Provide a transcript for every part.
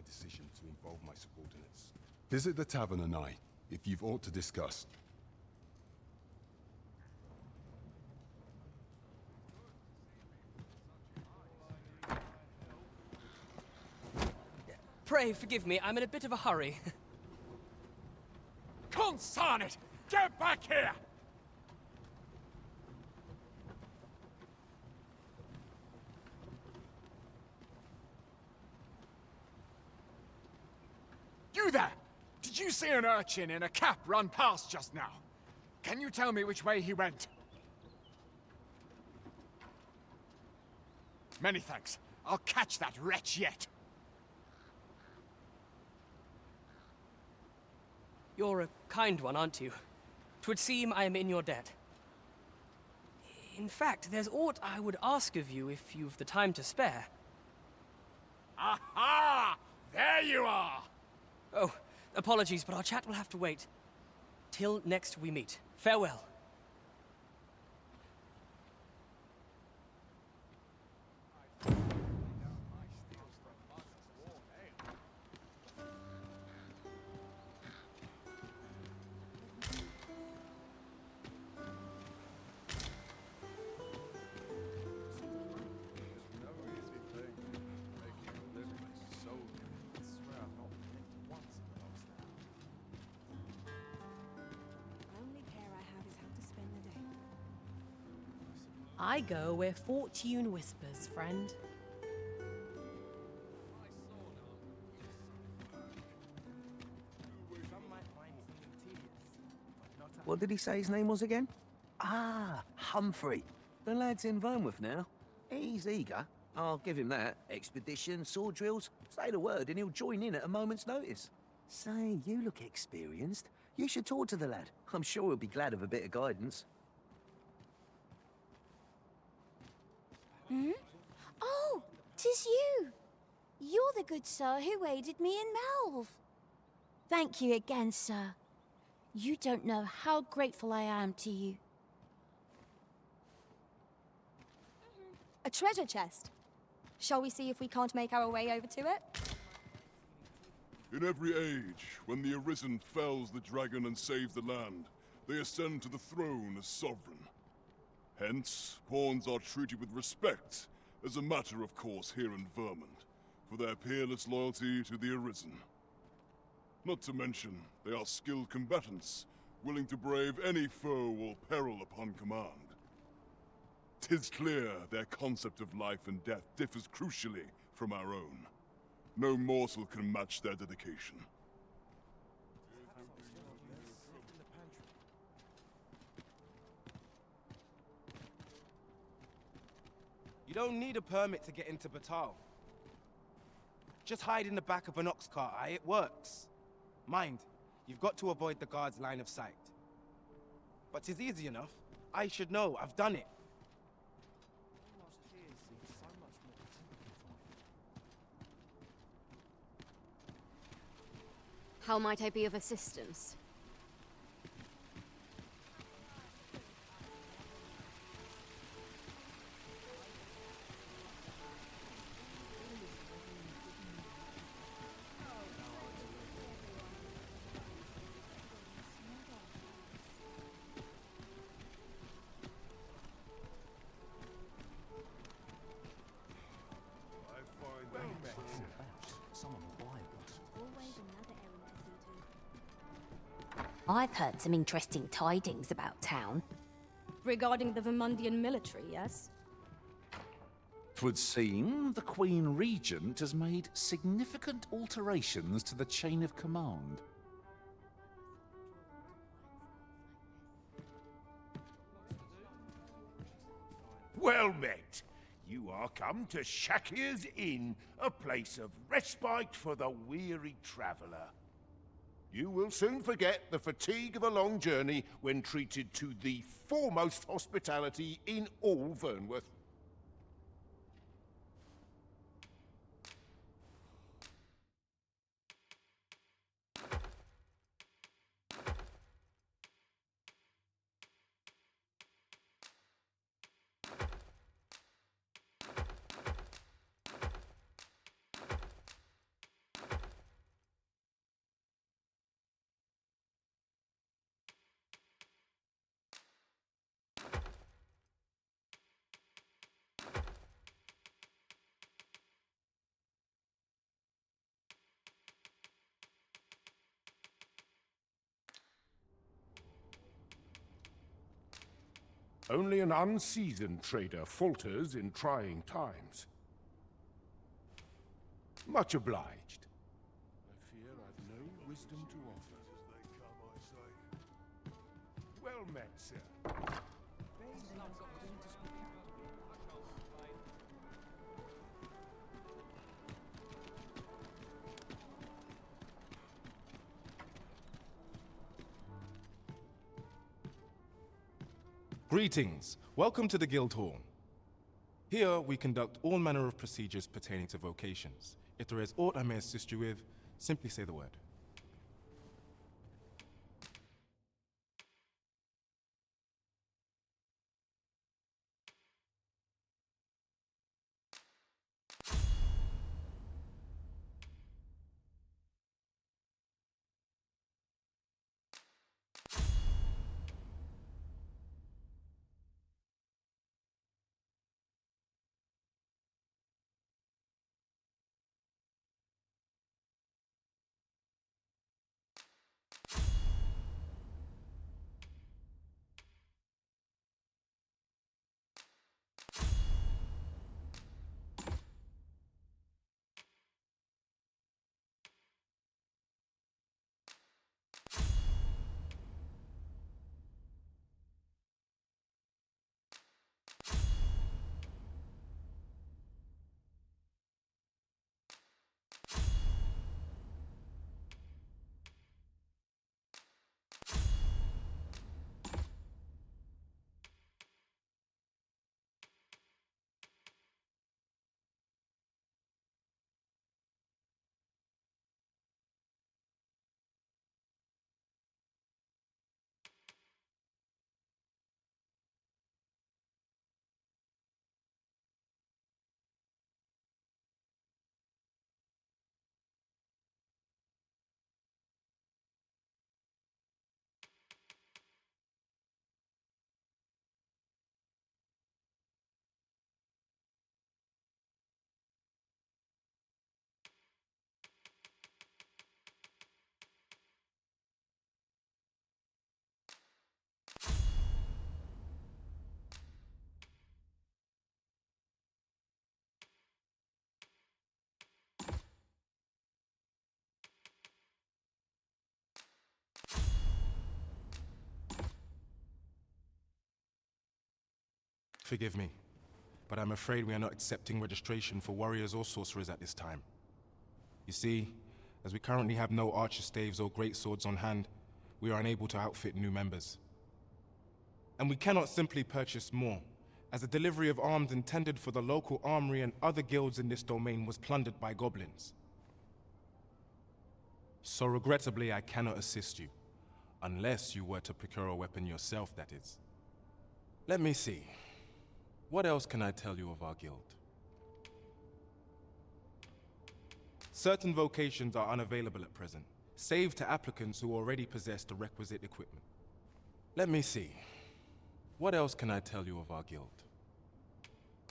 decision to involve my subordinates. Visit the tavern tonight, if you've aught to discuss. Pray forgive me, I'm in a bit of a hurry. Consign it! Get back here! You there! Did you see an urchin in a cap run past just now? Can you tell me which way he went? Many thanks. I'll catch that wretch yet. You're a kind one, aren't you? 'Twould seem I am in your debt. In fact, there's aught I would ask of you if you've the time to spare. Aha! There you are! Oh, apologies, but our chat will have to wait. Till next we meet. Farewell. I go where fortune whispers, friend. What did he say his name was again? Ah, Humphrey. The lad's in Vermouth now. He's eager. I'll give him that. Expedition, sword drills. Say the word and he'll join in at a moment's notice. Say, you look experienced. You should talk to the lad. I'm sure he'll be glad of a bit of guidance. Hmm? Oh, 'tis you! You're the good sir who aided me in Malv. Thank you again, sir. You don't know how grateful I am to you. A treasure chest. Shall we see if we can't make our way over to it? In every age, when the Arisen fells the dragon and saves the land, they ascend to the throne as sovereign. Hence, pawns are treated with respect, as a matter of course here in Vermont, for their peerless loyalty to the Arisen. Not to mention, they are skilled combatants, willing to brave any foe or peril upon command. 'Tis clear their concept of life and death differs crucially from our own. No morsel can match their dedication. You don't need a permit to get into Batal. Just hide in the back of an ox cart, aye? It works. Mind, you've got to avoid the guard's line of sight. But 'tis easy enough. I should know, I've done it. How might I be of assistance? I've heard some interesting tidings about town. Regarding the Vermundian military, yes? 'Twould seem the Queen Regent has made significant alterations to the chain of command. Well met. You are come to Shakir's Inn, a place of respite for the weary traveller. You will soon forget the fatigue of a long journey when treated to the foremost hospitality in all Vernworth. Only an unseasoned trader falters in trying times. Much obliged. I fear I've no wisdom to offer. Well met, sir. Greetings. Welcome to the Guild Hall. Here, we conduct all manner of procedures pertaining to vocations. If there is aught I may assist you with, simply say the word. Forgive me, but I'm afraid we are not accepting registration for warriors or sorcerers at this time. You see, as we currently have no archer staves or greatswords on hand, we are unable to outfit new members. And we cannot simply purchase more, as the delivery of arms intended for the local armory and other guilds in this domain was plundered by goblins. So regrettably, I cannot assist you, unless you were to procure a weapon yourself, that is. Let me see. What else can I tell you of our guild? Certain vocations are unavailable at present, save to applicants who already possess the requisite equipment. Let me see. What else can I tell you of our guild?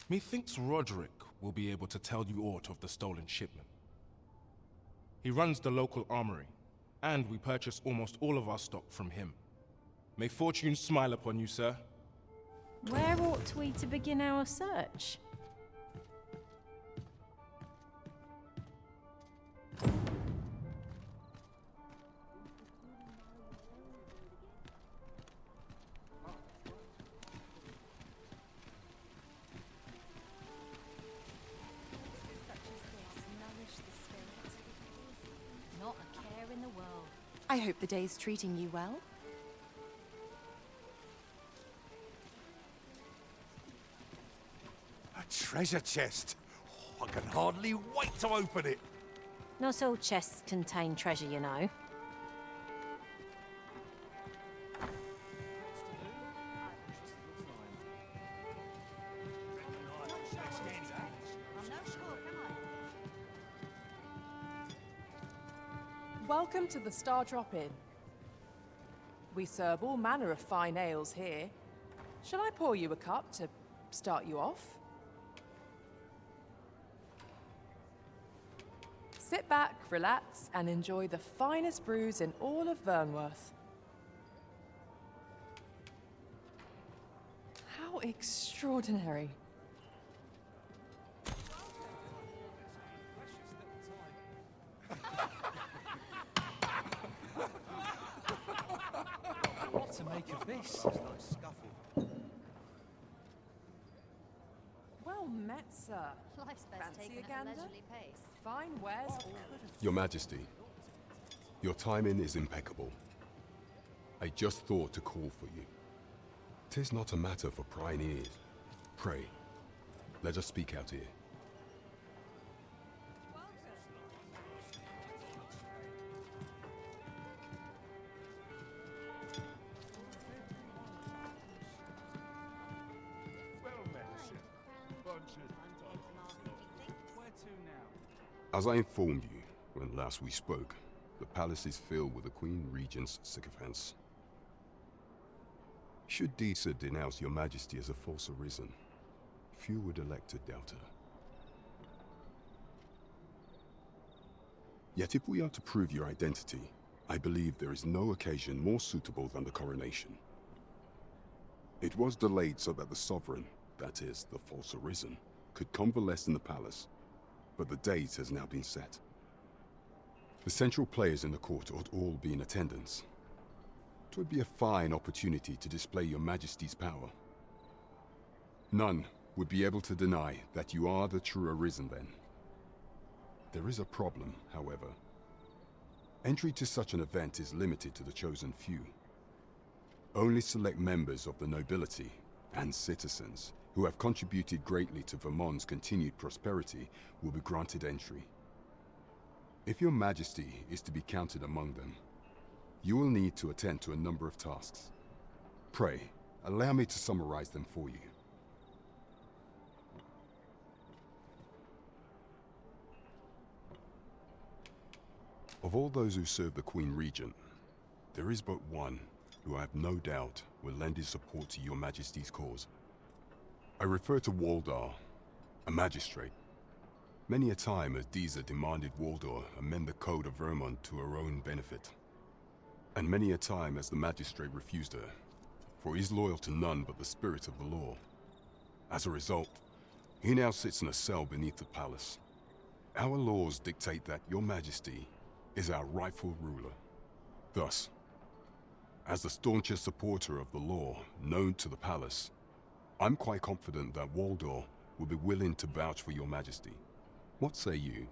Methinks Roderick will be able to tell you aught of the stolen shipment. He runs the local armory, and we purchase almost all of our stock from him. May fortune smile upon you, sir. Where ought we to begin our search? Not a care in the world. I hope the day's treating you well. A treasure chest. Oh, I can hardly wait to open it. Not all chests contain treasure, you know. Welcome to the Star Drop Inn. We serve all manner of fine ales here. Shall I pour you a cup to start you off? Sit back, relax, and enjoy the finest brews in all of Vernworth. extraordinary. What to make of this? Well met, sir. Life's best Fancy taken a at a gander? leisurely pace. Fine wares all. Your Majesty, your timing is impeccable. I just thought to call for you. 'Tis not a matter for prying ears. Pray, let us speak out here. As I informed you when last we spoke, the palace is filled with the Queen Regent's sycophants. Should Disa denounce your Majesty as a false arisen, few would elect to doubt her. Yet if we are to prove your identity, I believe there is no occasion more suitable than the coronation. It was delayed so that the sovereign, that is, the false arisen, could convalesce in the palace, but the date has now been set. The central players in the court ought all be in attendance. It would be a fine opportunity to display your Majesty's power. None would be able to deny that you are the true arisen then. There is a problem, however. Entry to such an event is limited to the chosen few. Only select members of the nobility and citizens who have contributed greatly to Vermont's continued prosperity will be granted entry. If your Majesty is to be counted among them, you will need to attend to a number of tasks. Pray, allow me to summarize them for you. Of all those who serve the Queen Regent, there is but one who I have no doubt will lend his support to your Majesty's cause. I refer to Waldar, a magistrate. Many a time has Disa demanded Waldar amend the Code of Vermont to her own benefit. And many a time has the magistrate refused her, for he is loyal to none but the spirit of the law. As a result, he now sits in a cell beneath the palace. Our laws dictate that your Majesty is our rightful ruler. Thus, as the staunchest supporter of the law known to the palace, I'm quite confident that Waldor will be willing to vouch for your Majesty. What say you?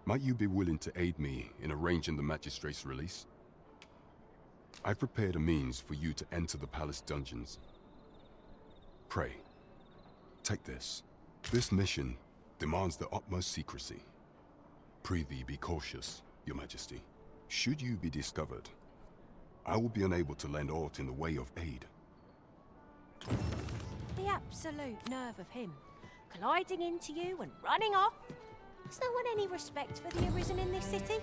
Might you be willing to aid me in arranging the magistrate's release? I've prepared a means for you to enter the palace dungeons. Pray, take this. This mission demands the utmost secrecy. Prithee be cautious, your Majesty. Should you be discovered, I will be unable to lend aught in the way of aid. The absolute nerve of him, colliding into you and running off. Has no one any respect for the arisen in this city?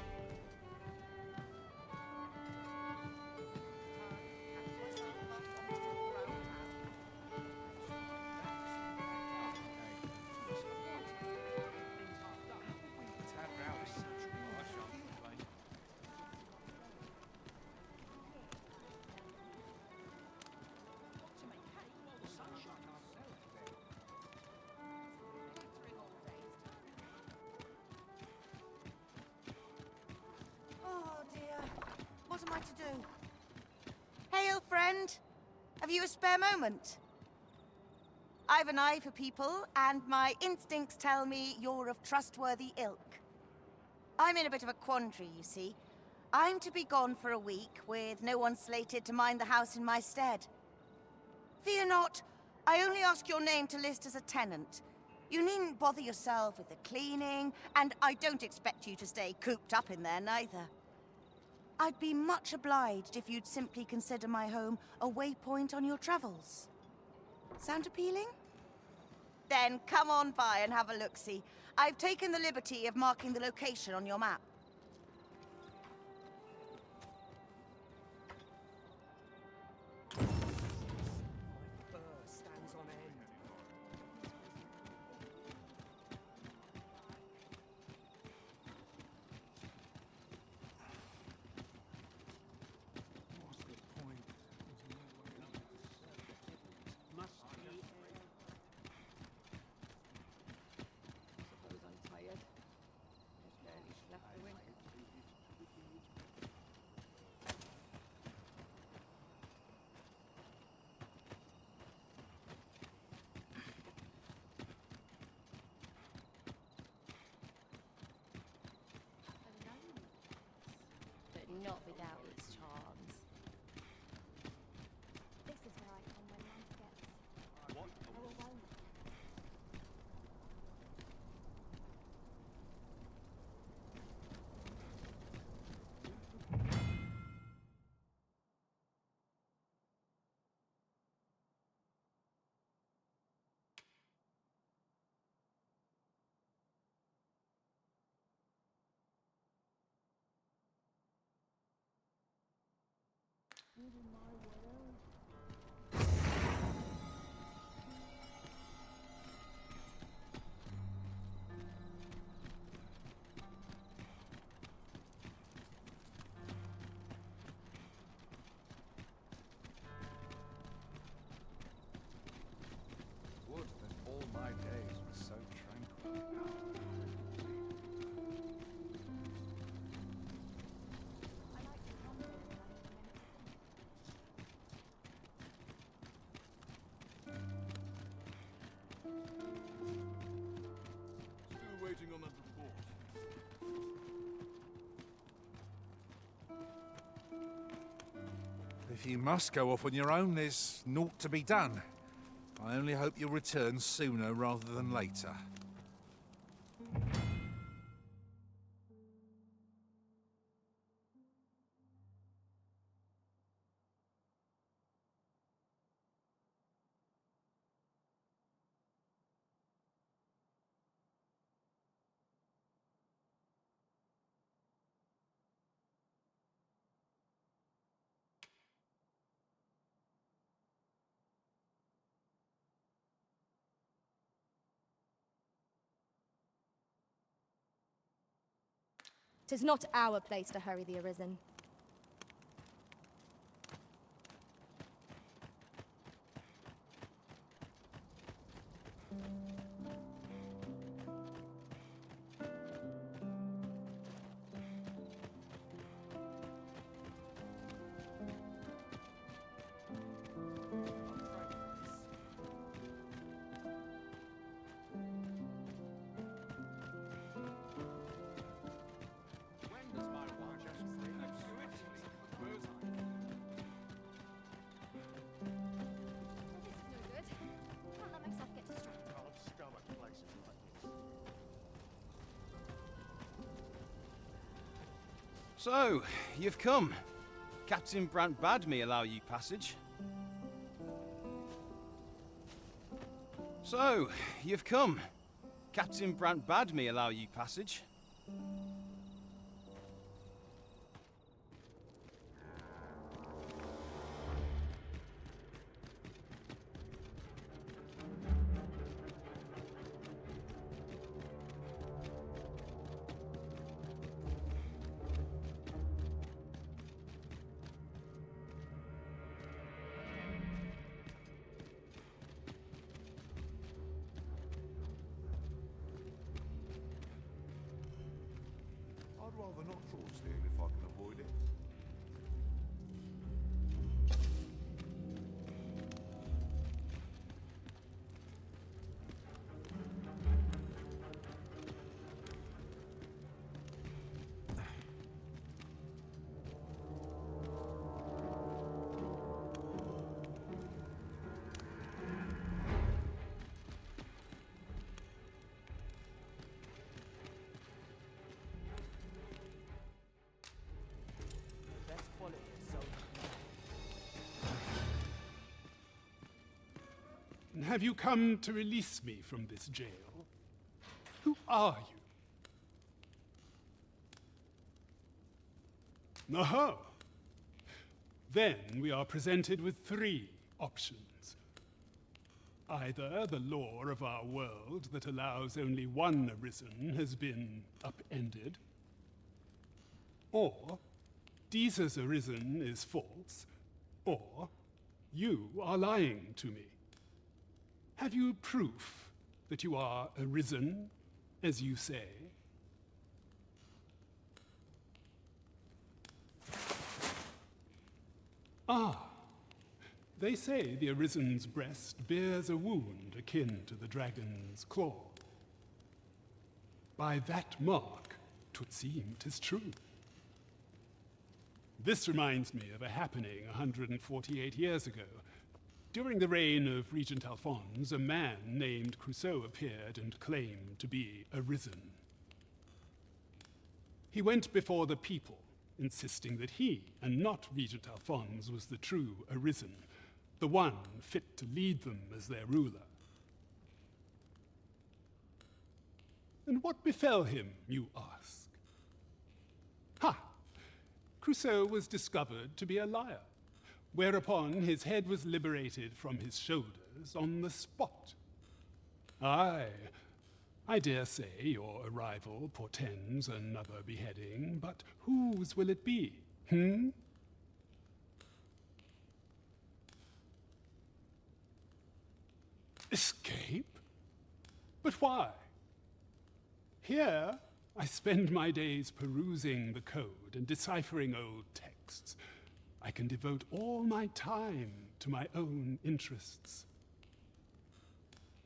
What am I to do? Hail, friend. Have you a spare moment? I've an eye for people, and my instincts tell me you're of trustworthy ilk. I'm in a bit of a quandary, you see. I'm to be gone for a week, with no one slated to mind the house in my stead. Fear not, I only ask your name to list as a tenant. You needn't bother yourself with the cleaning, and I don't expect you to stay cooped up in there, neither. I'd be much obliged if you'd simply consider my home a waypoint on your travels. Sound appealing? Then come on by and have a look-see. I've taken the liberty of marking the location on your map. Would that all my days were so tranquil. Still waiting on that report. If you must go off on your own, there's naught to be done. I only hope you'll return sooner rather than later. Tis not our place to hurry the Arisen. So, you've come. Captain Brant bade me allow you passage. So, you've come. Captain Brant bade me allow you passage. I'd rather not draw steel if I can avoid it. Have you come to release me from this jail? Who are you? Aha! Then we are presented with three options. Either the law of our world that allows only one Arisen has been upended, or Deeza's Arisen is false, or you are lying to me. Have you proof that you are Arisen, as you say? Ah, they say the Arisen's breast bears a wound akin to the dragon's claw. By that mark, 'twould seem 'tis true. This reminds me of a happening 148 years ago. During the reign of Regent Alphonse, a man named Crusoe appeared and claimed to be Arisen. He went before the people, insisting that he, and not Regent Alphonse, was the true Arisen, the one fit to lead them as their ruler. And what befell him, you ask? Ha! Crusoe was discovered to be a liar. whereupon his head was liberated from his shoulders on the spot. Aye, I dare say your arrival portends another beheading, but whose will it be, Escape? But why? Here, I spend my days perusing the code and deciphering old texts. I can devote all my time to my own interests.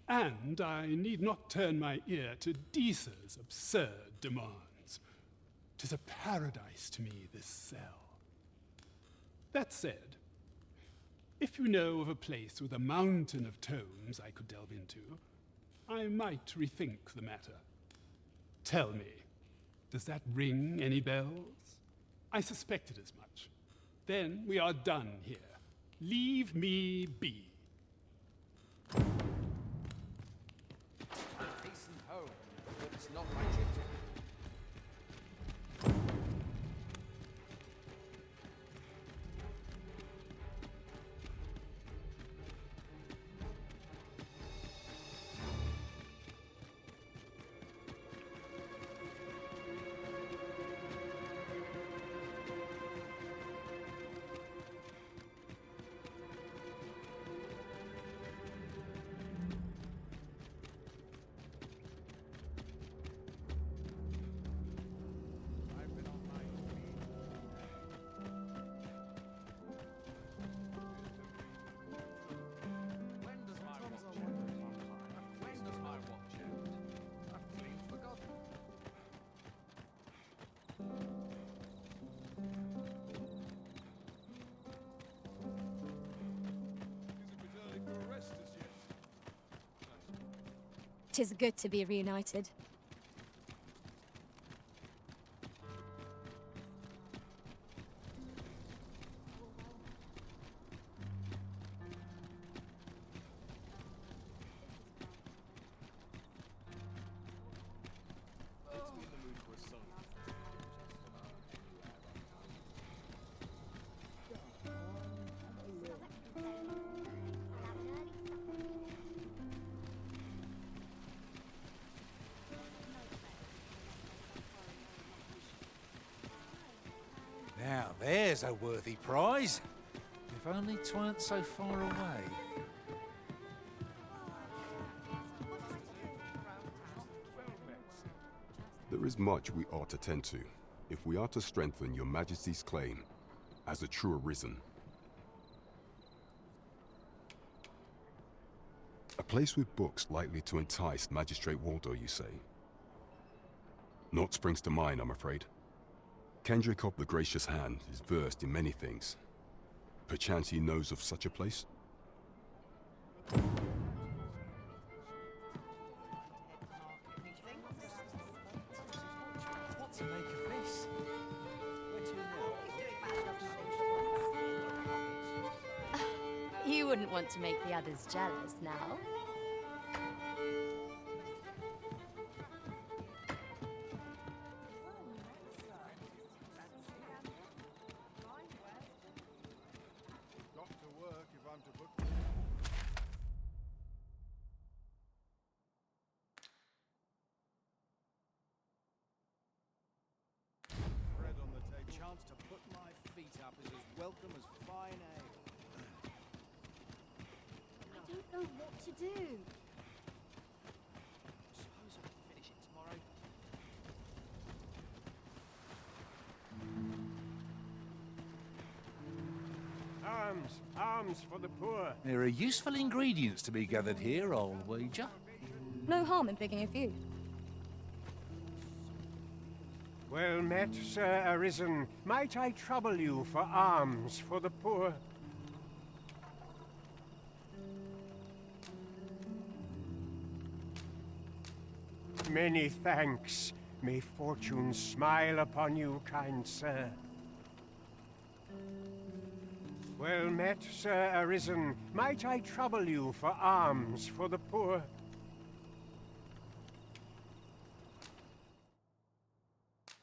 And I need not turn my ear to Deesa's absurd demands. 'Tis a paradise to me, this cell. That said, if you know of a place with a mountain of tomes I could delve into, I might rethink the matter. Tell me, does that ring any bells? I suspected as much. Then we are done here. Leave me be. Hasten home, but it's not my duty. Tis good to be reunited. Now there's a worthy prize. If only 'tweren't so far away. There is much we ought to tend to, if we are to strengthen your Majesty's claim as a true Arisen. A place with books likely to entice Magistrate Waldo, you say? Naught springs to mind, I'm afraid. Kendrick of the Gracious Hand is versed in many things. Perchance he knows of such a place? What to make of this? You wouldn't want to make the others jealous now. Got to work if I'm to put... Bread on the table. Chance to put my feet up is as welcome as fine ale. I don't know what to do. Suppose I can finish it tomorrow. Arms for the poor. There are useful ingredients to be gathered here, I'll wager. No harm in picking a few. Well met, Sir Arisen. Might I trouble you for alms for the poor? Many thanks. May fortune smile upon you, kind sir. Well met, Sir Arisen. Might I trouble you for alms for the poor?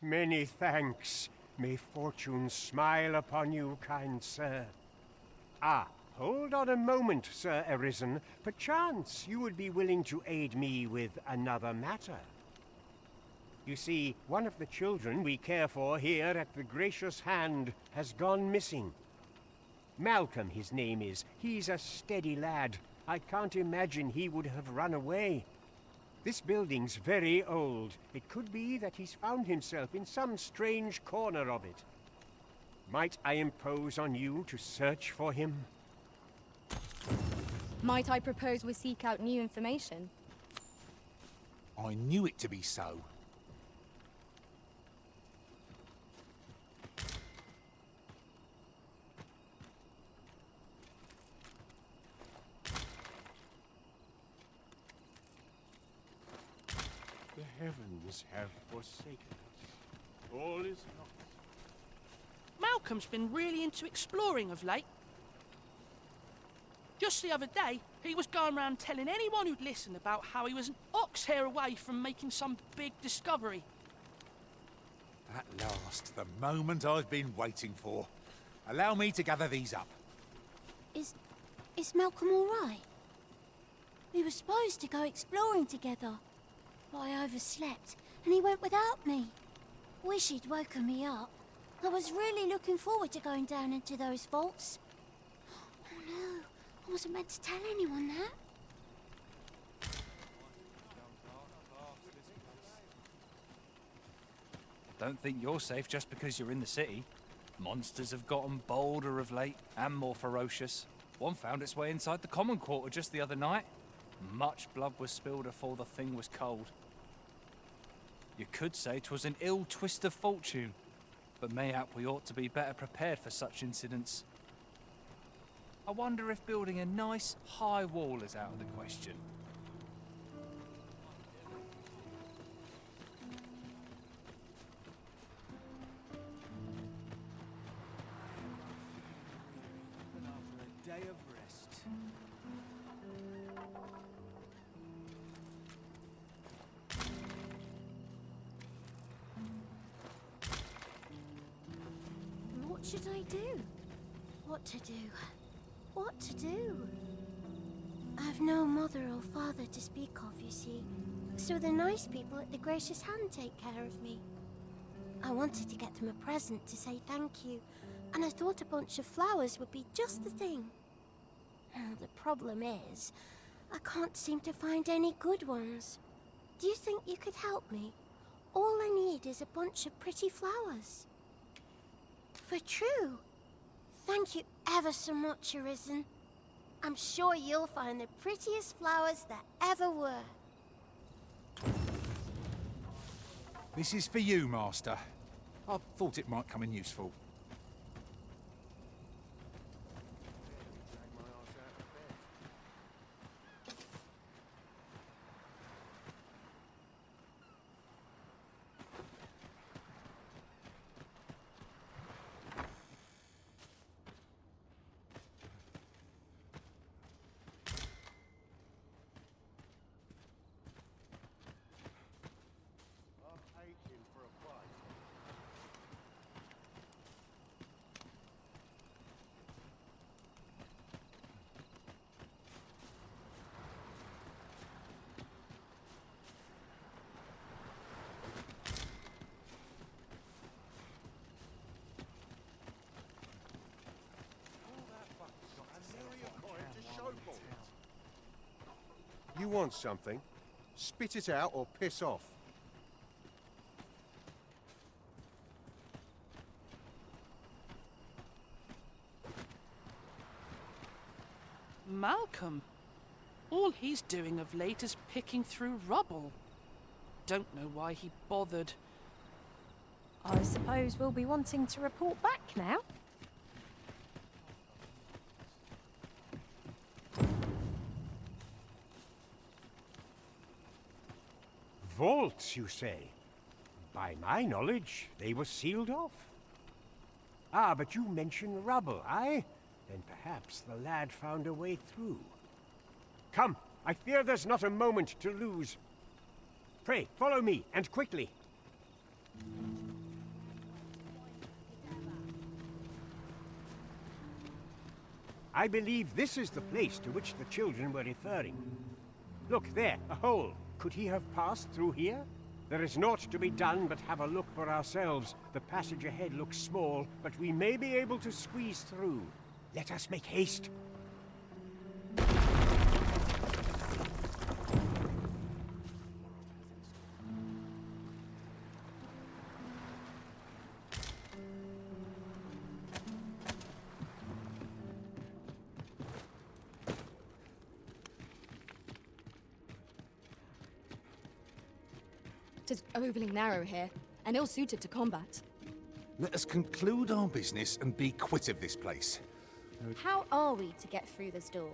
Many thanks. May fortune smile upon you, kind sir. Ah, hold on a moment, Sir Arisen. Perchance you would be willing to aid me with another matter. You see, one of the children we care for here at the Gracious Hand has gone missing. Malcolm, his name is. He's a steady lad. I can't imagine he would have run away. This building's very old. It could be that he's found himself in some strange corner of it. Might I impose on you to search for him? Might I propose we seek out new information? I knew it to be so. The heavens have forsaken us. All is lost. Malcolm's been really into exploring of late. Just the other day, he was going around telling anyone who'd listen about how he was an ox hair away from making some big discovery. At last, the moment I've been waiting for. Allow me to gather these up. Is Malcolm all right? We were supposed to go exploring together, but I overslept and he went without me. Wish he'd woken me up. I was really looking forward to going down into those vaults. Oh no, I wasn't meant to tell anyone that. Don't think you're safe just because you're in the city. Monsters have gotten bolder of late and more ferocious. One found its way inside the common quarter just the other night. Much blood was spilled afore the thing was cold. You could say 'twas an ill twist of fortune, but mayhap we ought to be better prepared for such incidents. I wonder if building a nice, high wall is out of the question. Even after a day of rest. What should I do? What to do? What to do? I've no mother or father to speak of, you see. So the nice people at the Gracious Hand take care of me. I wanted to get them a present to say thank you, and I thought a bunch of flowers would be just the thing. The problem is, I can't seem to find any good ones. Do you think you could help me? All I need is a bunch of pretty flowers. For true. Thank you ever so much, Arisen. I'm sure you'll find the prettiest flowers that ever were. This is for you, Master. I thought it might come in useful. You want something? Spit it out or piss off. Malcolm. All he's doing of late is picking through rubble. Don't know why he bothered. I suppose we'll be wanting to report back now. Vaults, you say? By my knowledge, they were sealed off. Ah, but you mention rubble, aye? Then perhaps the lad found a way through. Come, I fear there's not a moment to lose. Pray, follow me, and quickly. I believe this is the place to which the children were referring. Look, there, a hole. Could he have passed through here? There is naught to be done but have a look for ourselves. The passage ahead looks small, but we may be able to squeeze through. Let us make haste. Tis overly narrow here, and ill-suited to combat. Let us conclude our business and be quit of this place. How are we to get through this door?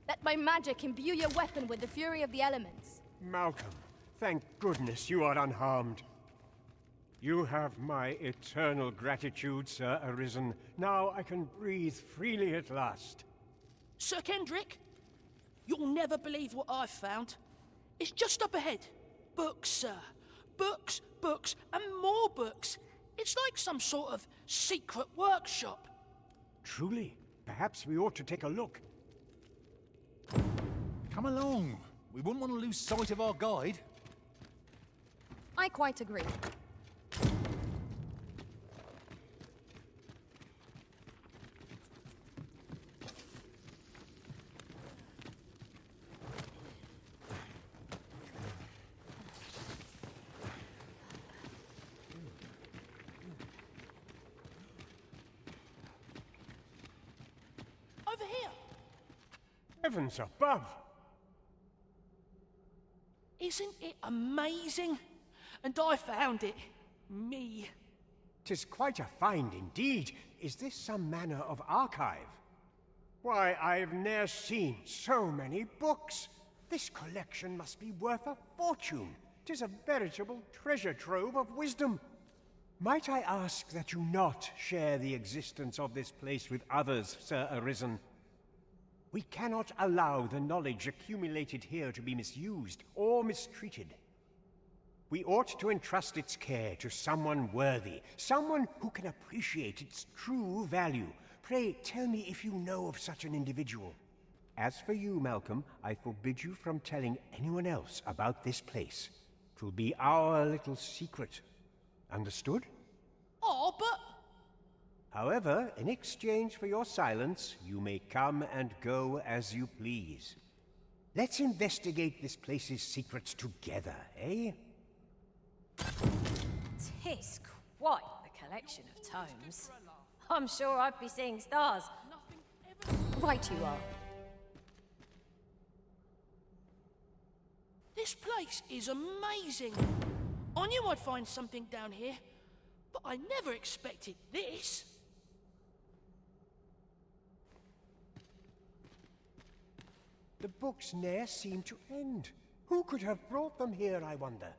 Let my magic imbue your weapon with the fury of the elements. Malcolm, thank goodness you are unharmed. You have my eternal gratitude, Sir Arisen. Now I can breathe freely at last. Sir Kendrick, you'll never believe what I've found. It's just up ahead. Books, sir. Books, books, and more books. It's like some sort of secret workshop. Truly? Perhaps we ought to take a look. Come along. We wouldn't want to lose sight of our guide. I quite agree. Over here. Heavens above! Isn't it amazing? And I found it. Me. 'Tis quite a find indeed. Is this some manner of archive? Why, I've ne'er seen so many books. This collection must be worth a fortune. 'Tis a veritable treasure trove of wisdom. Might I ask that you not share the existence of this place with others, Sir Arisen? We cannot allow the knowledge accumulated here to be misused or mistreated. We ought to entrust its care to someone worthy, someone who can appreciate its true value. Pray, tell me if you know of such an individual. As for you, Malcolm, I forbid you from telling anyone else about this place. 'Twill be our little secret. Understood? Oh, but... However, in exchange for your silence, you may come and go as you please. Let's investigate this place's secrets together, eh? 'Tis quite the collection of tomes. I'm sure I'd be seeing stars. Right you are. This place is amazing. I knew I'd find something down here, but I never expected this. The books ne'er seem to end. Who could have brought them here, I wonder?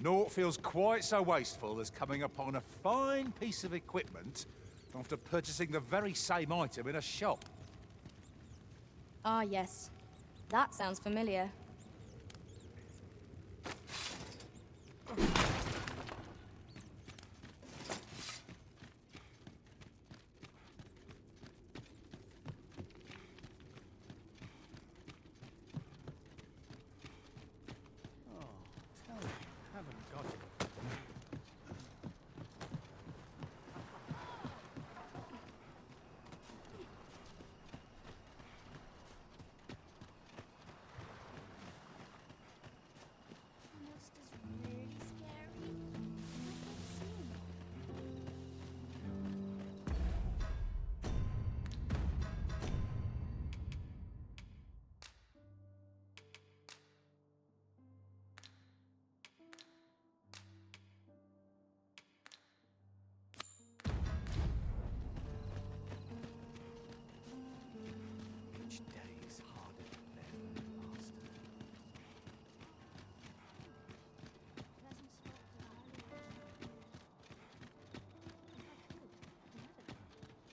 Naught feels quite so wasteful as coming upon a fine piece of equipment after purchasing the very same item in a shop. Ah, yes. That sounds familiar.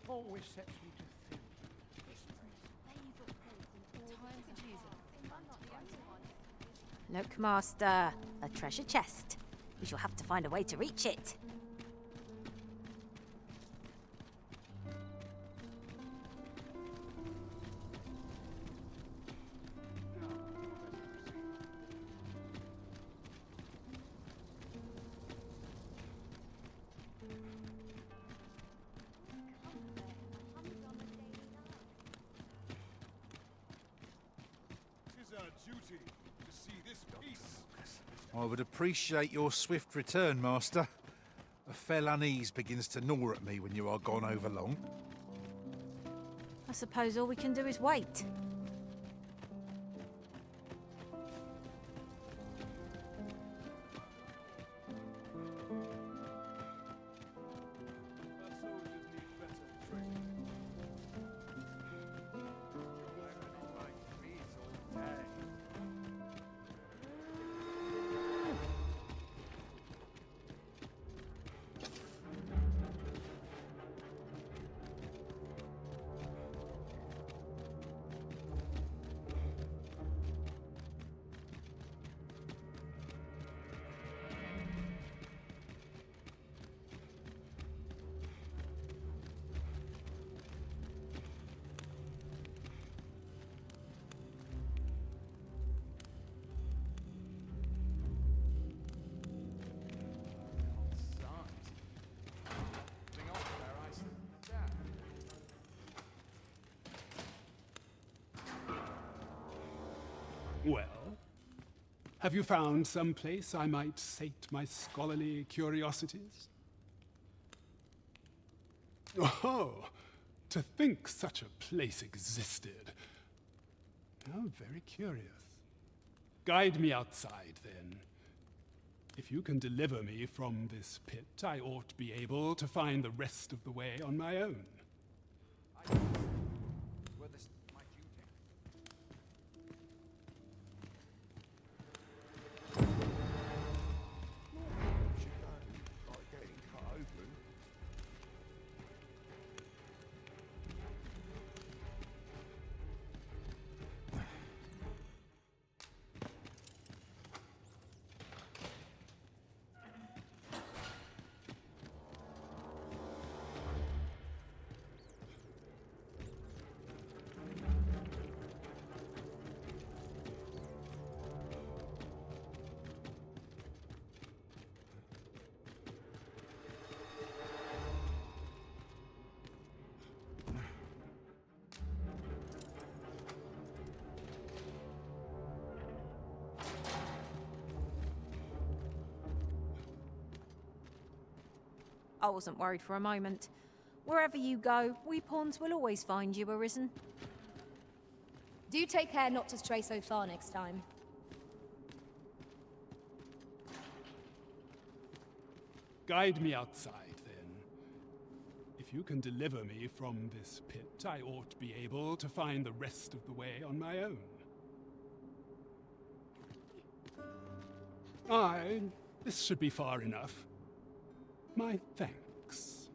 Always sets me to think. Look, Master. A treasure chest. We shall have to find a way to reach it. Tis our duty to see this peace. I would appreciate your swift return, Master. A fell unease begins to gnaw at me when you are gone over long. I suppose all we can do is wait. Well, have you found some place I might sate my scholarly curiosities? Oh, to think such a place existed. How very curious. Guide me outside, then. If you can deliver me from this pit, I ought to be able to find the rest of the way on my own. I wasn't worried for a moment. Wherever you go, we pawns will always find you, Arisen. Do take care not to stray so far next time. Guide me outside, then. If you can deliver me from this pit, I ought to be able to find the rest of the way on my own. Aye, this should be far enough. My thanks.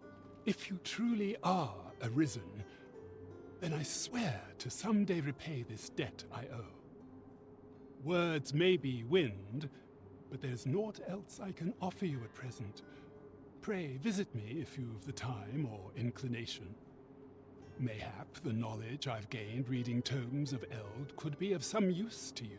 If you truly are Arisen, then I swear to someday repay this debt I owe. Words may be wind, but there's naught else I can offer you at present. Pray visit me if you've the time or inclination. Mayhap the knowledge I've gained reading tomes of Eld could be of some use to you.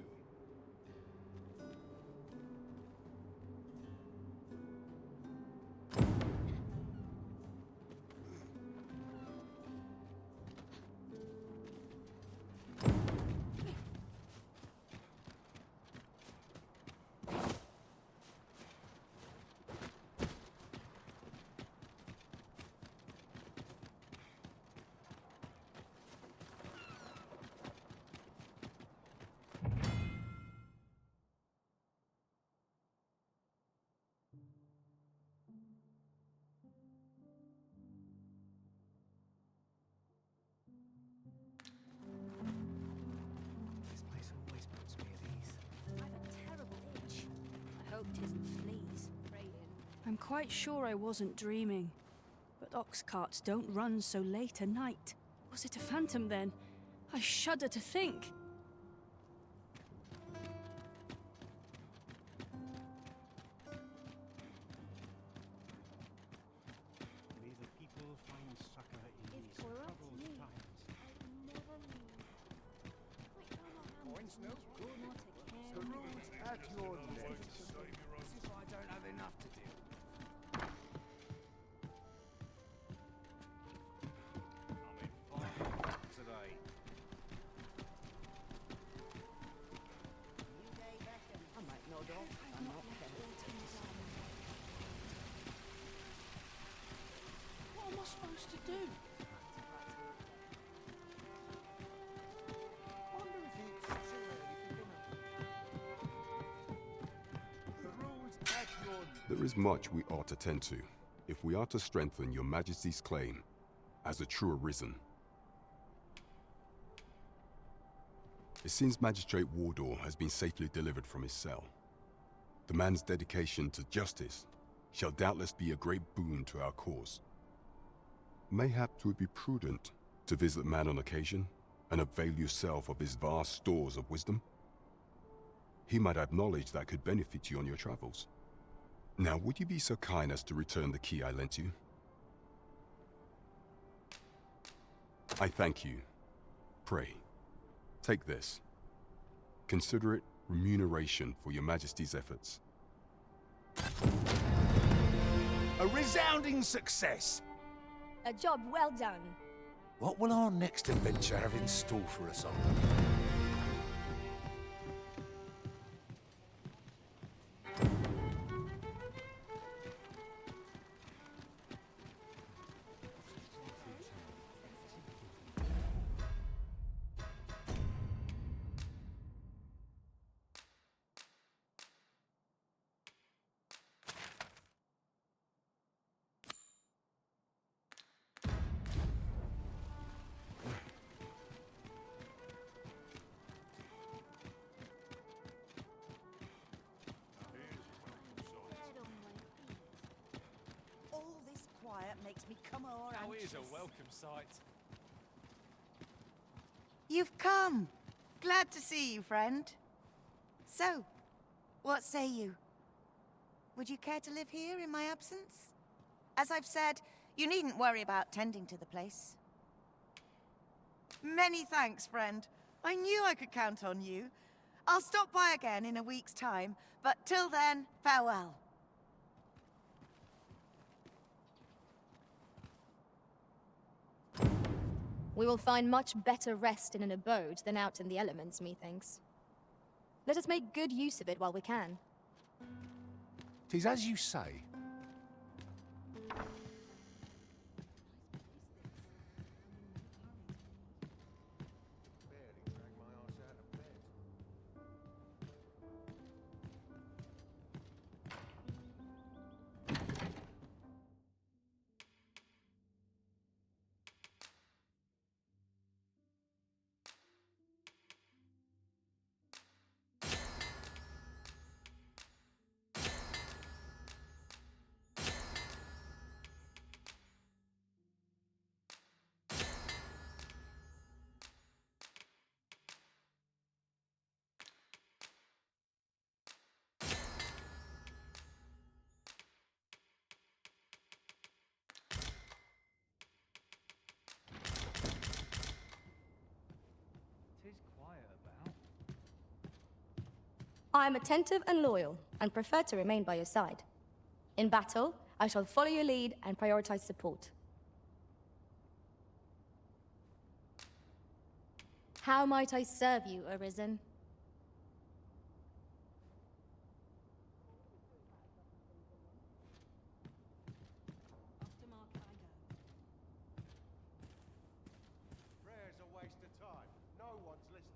This place always puts me at ease. I have a terrible itch. I hope 'tisn't fleas. I'm quite sure I wasn't dreaming. But ox carts don't run so late at night. Was it a phantom then? I shudder to think. May the people find succor in these troubled times. Points no good. The room's at your leisure. This is why I don't have enough to do. I'm in fine today. I might nod off. I'm not careful. What am I supposed to do? Wonder if it's too early for dinner. The room's at your leisure. There is much we ought to tend to, if we are to strengthen your Majesty's claim as a true Arisen. It seems Magistrate Wardor has been safely delivered from his cell. The man's dedication to justice shall doubtless be a great boon to our cause. Mayhap it would be prudent to visit the man on occasion and avail yourself of his vast stores of wisdom. He might have knowledge that could benefit you on your travels. Now, would you be so kind as to return the key I lent you? I thank you. Pray, take this. Consider it remuneration for your Majesty's efforts. A resounding success! A job well done. What will our next adventure have in store for us all? me come o'er Now here's anxious. a welcome sight. You've come. Glad to see you, friend. So, what say you? Would you care to live here in my absence? As I've said, you needn't worry about tending to the place. Many thanks, friend. I knew I could count on you. I'll stop by again in a week's time, but till then, farewell. We will find much better rest in an abode than out in the elements, methinks. Let us make good use of it while we can. 'Tis as you say. Tis quiet about. I am attentive and loyal, and prefer to remain by your side. In battle, I shall follow your lead and prioritize support. How might I serve you, Arisen? Prayer's a waste of time. No one's listening.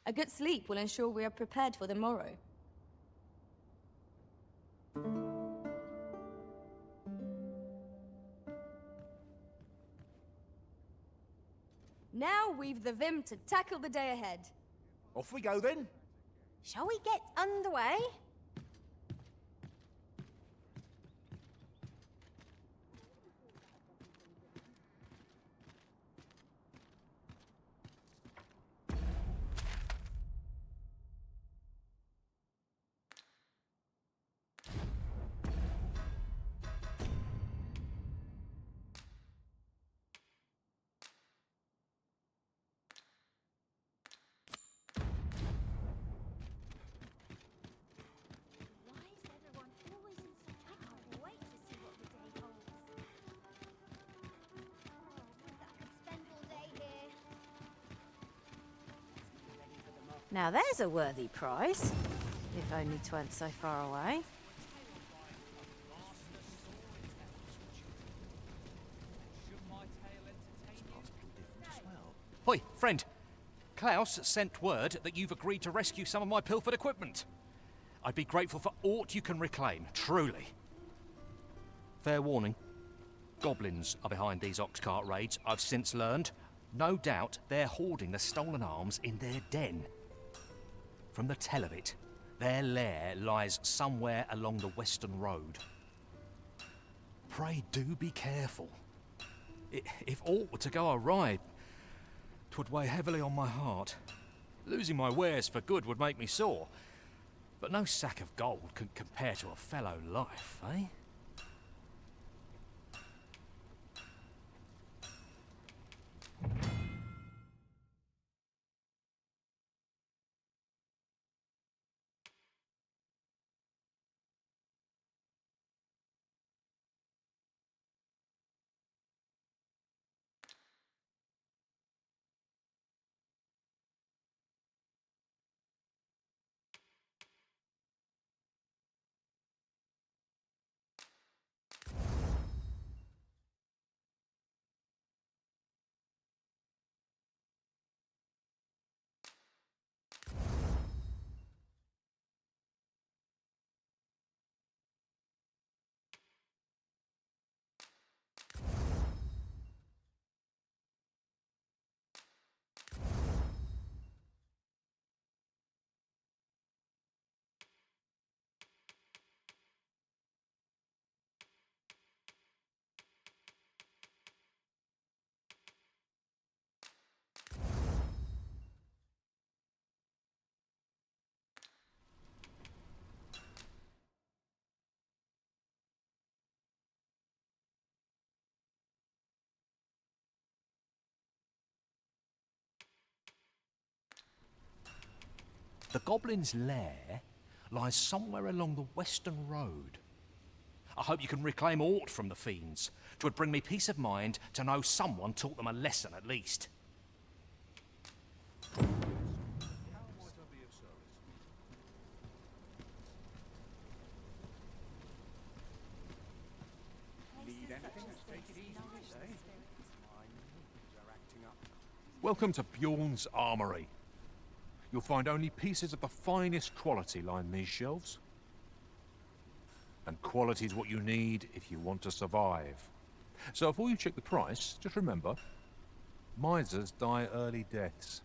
A good sleep will ensure we are prepared for the morrow. Now we've the vim to tackle the day ahead. Off we go then. Shall we get underway? Why is everyone always in such... I can't wait to see what the day holds. Oh, I could spend all day here. Now there's a worthy prize. If only 'tweren't so far away. Hoi, friend. Klaus sent word that you've agreed to rescue some of my pilfered equipment. I'd be grateful for aught you can reclaim, truly. Fair warning. Goblins are behind these ox cart raids, I've since learned. No doubt they're hoarding the stolen arms in their den. From the tell of it, their lair lies somewhere along the western road. Pray do be careful. If aught were to go awry, 'twould weigh heavily on my heart. Losing my wares for good would make me sore. But no sack of gold can compare to a fellow life, eh? The goblin's lair lies somewhere along the western road. I hope you can reclaim aught from the fiends. 'Twould bring me peace of mind to know someone taught them a lesson at least. Welcome to Bjorn's Armory. You'll find only pieces of the finest quality line these shelves. And quality's what you need if you want to survive. So before you check the price, just remember, misers die early deaths.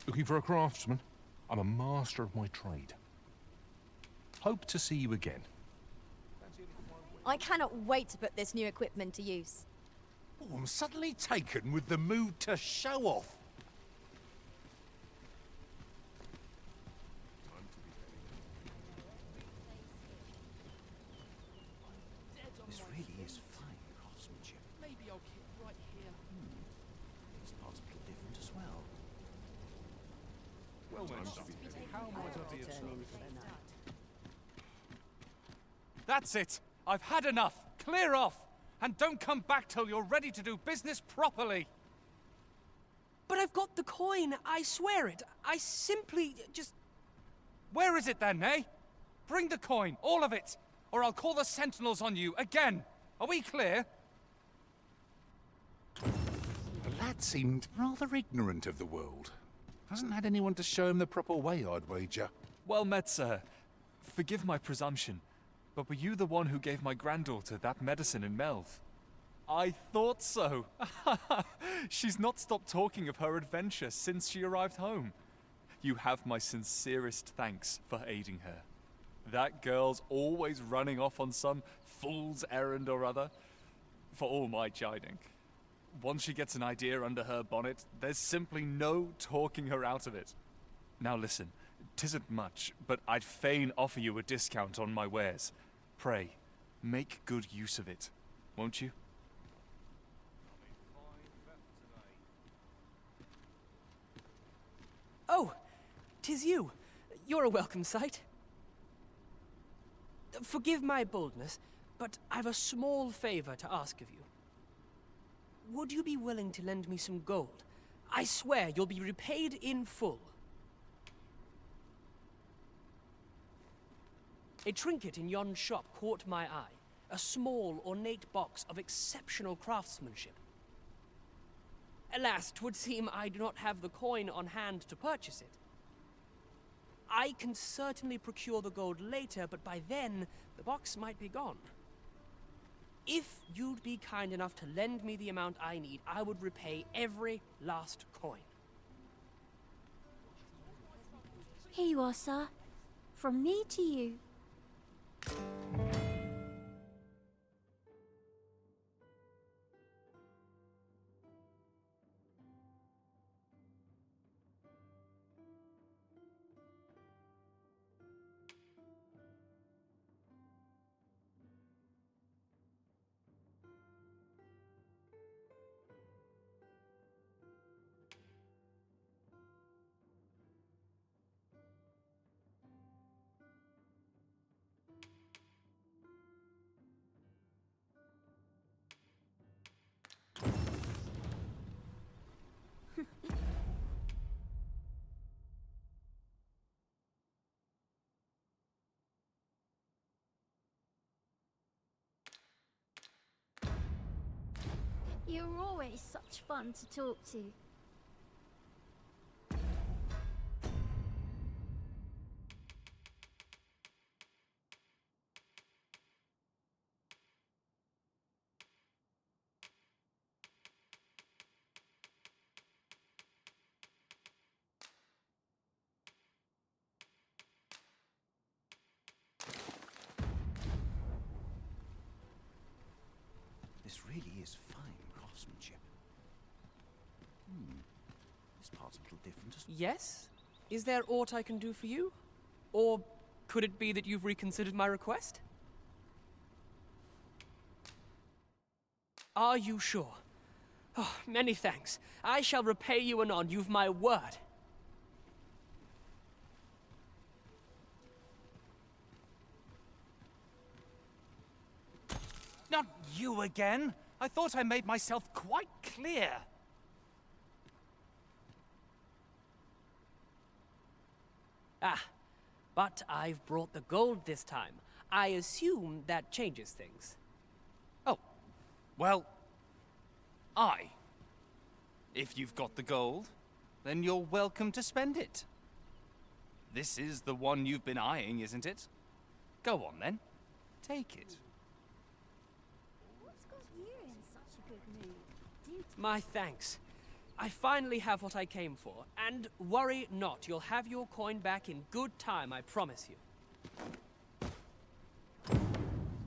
Looking for a craftsman? I'm a master of my trade. Hope to see you again. I cannot wait to put this new equipment to use. Oh, I'm suddenly taken with the mood to show off. This really is fine craftsmanship. Maybe I'll keep right here. This part's a bit different as well. Well done. How might I be of service? That's it. I've had enough. Clear off. And don't come back till you're ready to do business properly. But I've got the coin, I swear it. I simply just... Where is it then, eh? Bring the coin, all of it, or I'll call the sentinels on you again. Are we clear? The lad seemed rather ignorant of the world. Hasn't had anyone to show him the proper way, I'd wager. Well met, sir. Forgive my presumption, but were you the one who gave my granddaughter that medicine in Melv? I thought so. She's not stopped talking of her adventure since she arrived home. You have my sincerest thanks for aiding her. That girl's always running off on some fool's errand or other, for all my chiding. Once she gets an idea under her bonnet, there's simply no talking her out of it. Now listen, 'tisn't much, but I'd fain offer you a discount on my wares. Pray, make good use of it, won't you? Oh, 'tis you. You're a welcome sight. Forgive my boldness, but I've a small favor to ask of you. Would you be willing to lend me some gold? I swear you'll be repaid in full. A trinket in yon shop caught my eye. A small, ornate box of exceptional craftsmanship. Alas, 'twould seem I do not have the coin on hand to purchase it. I can certainly procure the gold later, but by then, the box might be gone. If you'd be kind enough to lend me the amount I need, I would repay every last coin. Here you are, sir. From me to you. You're always such fun to talk to. This really is fine craftsmanship. This part's a little different as well. Yes? Is there aught I can do for you? Or could it be that you've reconsidered my request? Are you sure? Oh, many thanks. I shall repay you anon. You've my word. Not you again! I thought I made myself quite clear. Ah, but I've brought the gold this time. I assume that changes things. Oh, well, I If you've got the gold, then you're welcome to spend it. This is the one you've been eyeing, isn't it? Go on then. Take it. What's got you in such a good mood? My thanks. I finally have what I came for, and worry not, you'll have your coin back in good time, I promise you.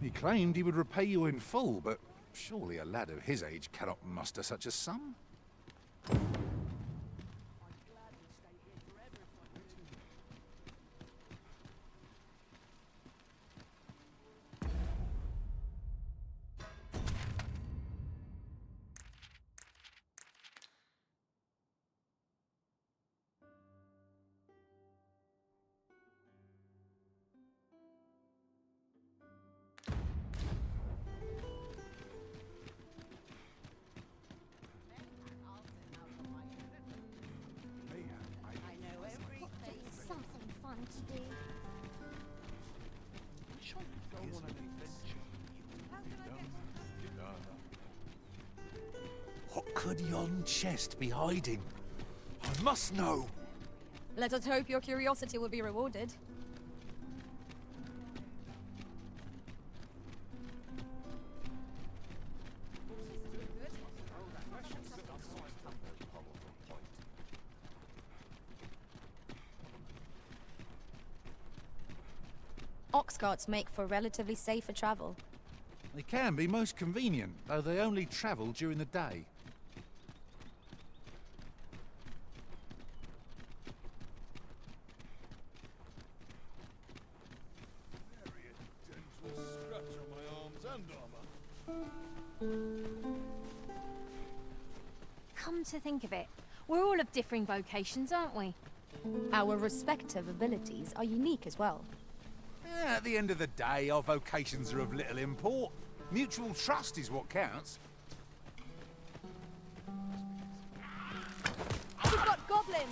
He claimed he would repay you in full, but surely a lad of his age cannot muster such a sum. Something fun to do. What could yon chest be hiding? I must know. Let us hope your curiosity will be rewarded. Ox carts make for relatively safer travel. They can be most convenient, though they only travel during the day. Scratch on my arms and armor. Come to think of it, we're all of differing vocations, aren't we? Our respective abilities are unique as well. At the end of the day, our vocations are of little import. Mutual trust is what counts. We've got goblins!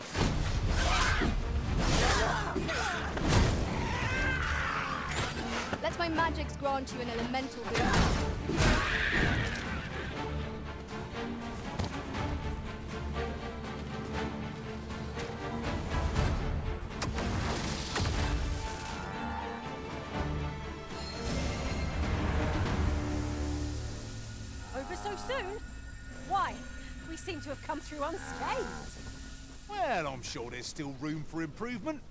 Let my magics grant you an elemental boon. Over so soon? Why? We seem to have come through unscathed. Well, I'm sure there's still room for improvement.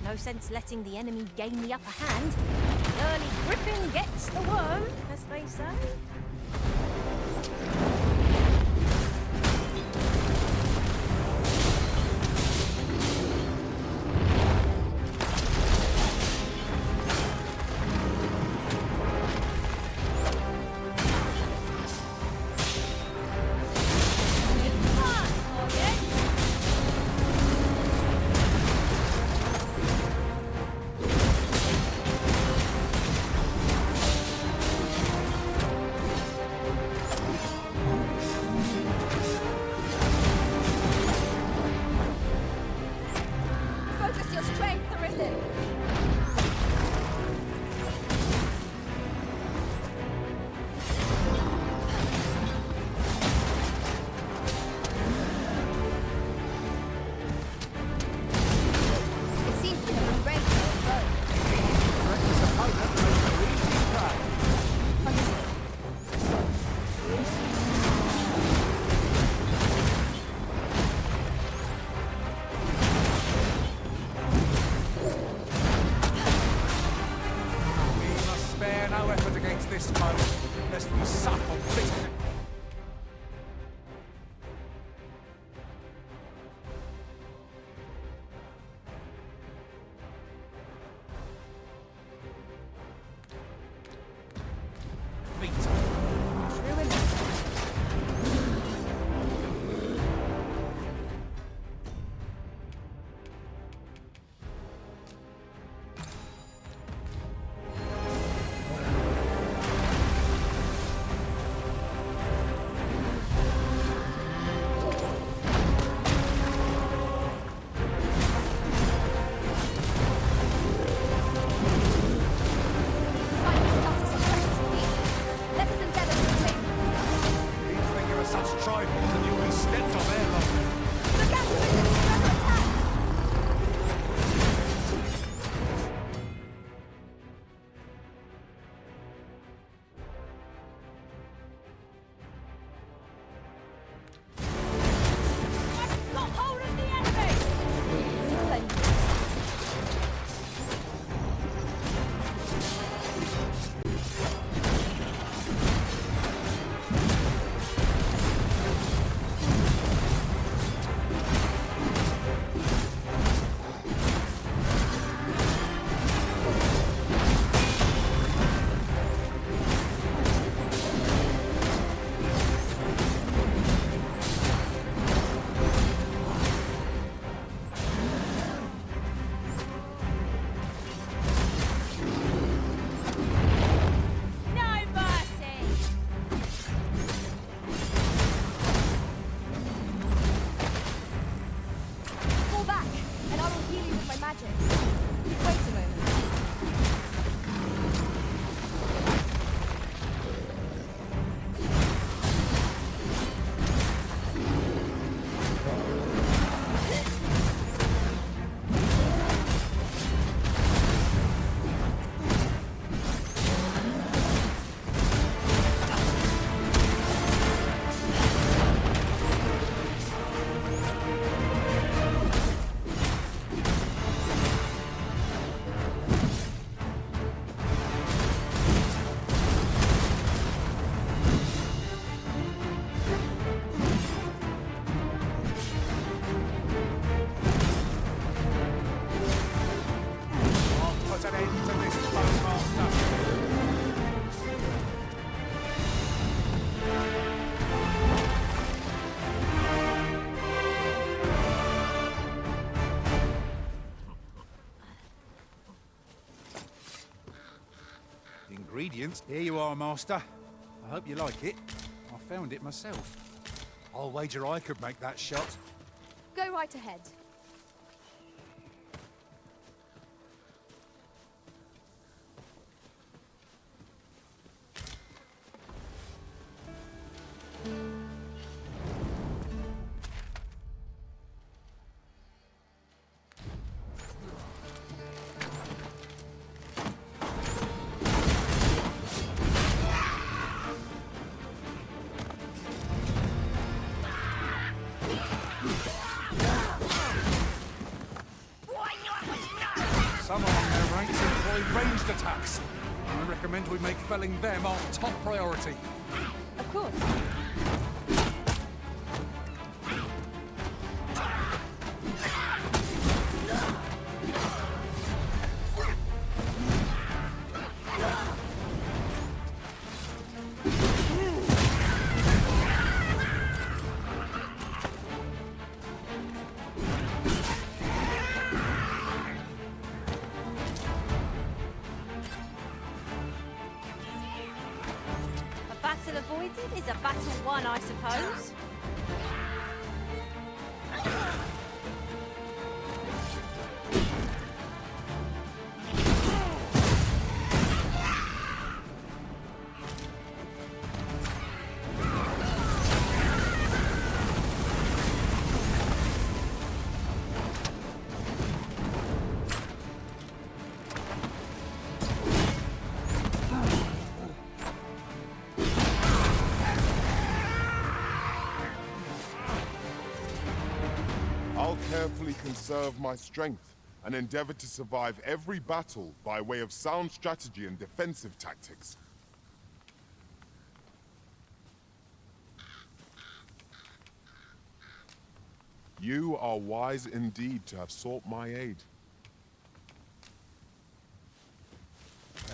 No sense letting the enemy gain the upper hand. The early griffin gets the worm, as they say. Focus your strength, Arisen! It seems to have been ready for a bow. We must spare no effort against this foe, lest we suck on bitter. magics. Wait a moment. Put an end to this Bowmaster. Ingredients? Here you are, Master. I hope you like it. I found it myself. I'll wager I could make that shot. Go right ahead. Some among their ranks employ ranged attacks. I recommend we make felling them our top priority. Of course. A battle avoided is a battle won, I suppose. I'll carefully conserve my strength and endeavor to survive every battle by way of sound strategy and defensive tactics. You are wise indeed to have sought my aid.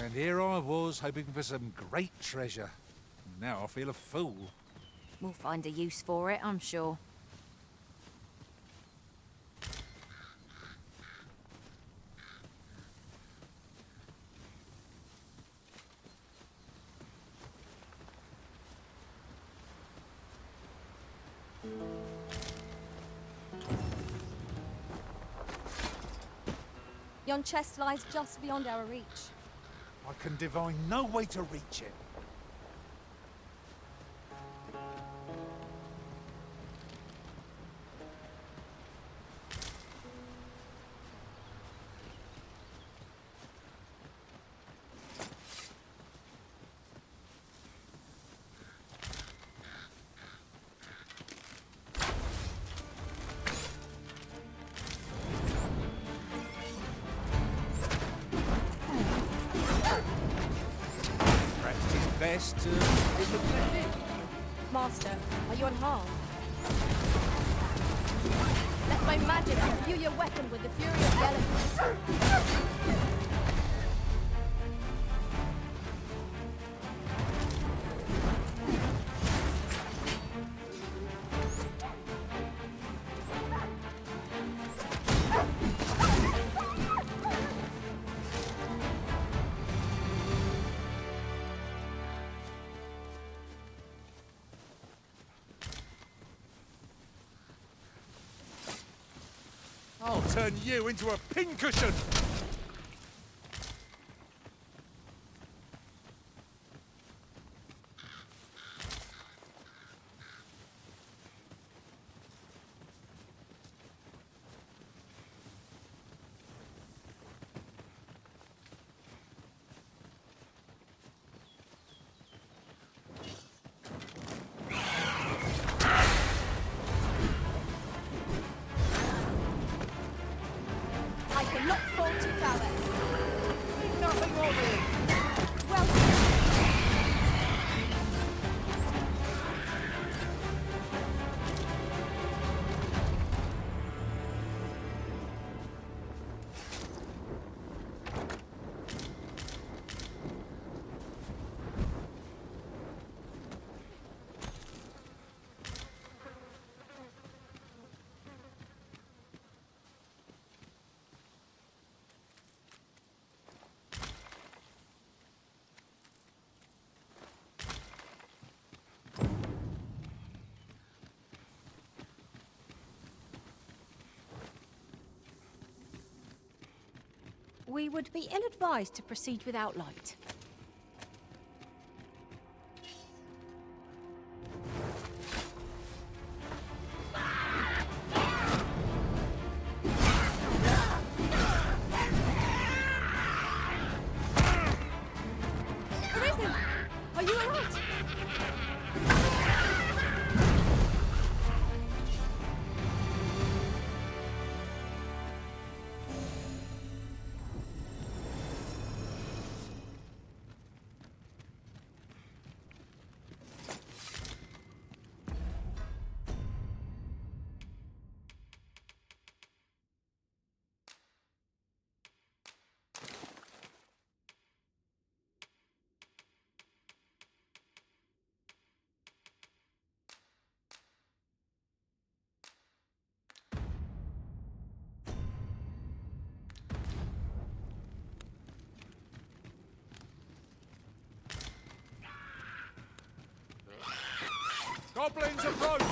And here I was, hoping for some great treasure. Now I feel a fool. We'll find a use for it, I'm sure. Yon chest lies just beyond our reach. I can divine no way to reach it. Perhaps it's best to give them that in. Master, are you unharmed? Let my magic imbue your weapon with the fury of the elements. I'll turn you into a pincushion! I cannot fall to prowess. Nothing of it! Well, we would be ill-advised to proceed without light. Arisen! Are you alright? Goblins approach!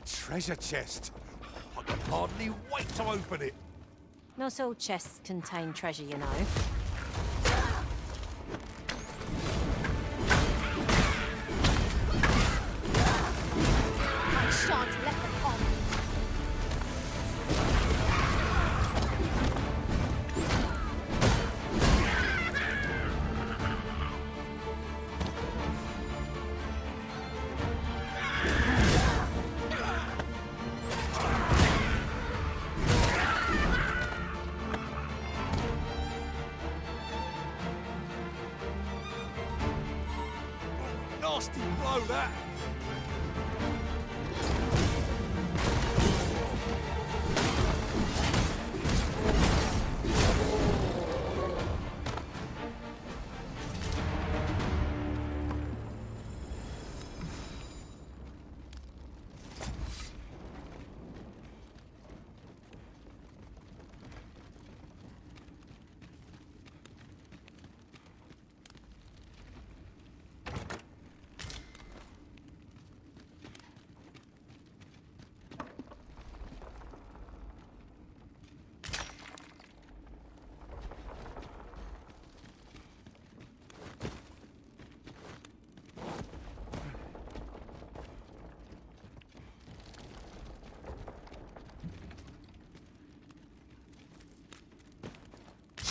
treasure chest. I can hardly wait to open it. Not all chests contain treasure, you know. I shan't let them on. Nasty blow, that!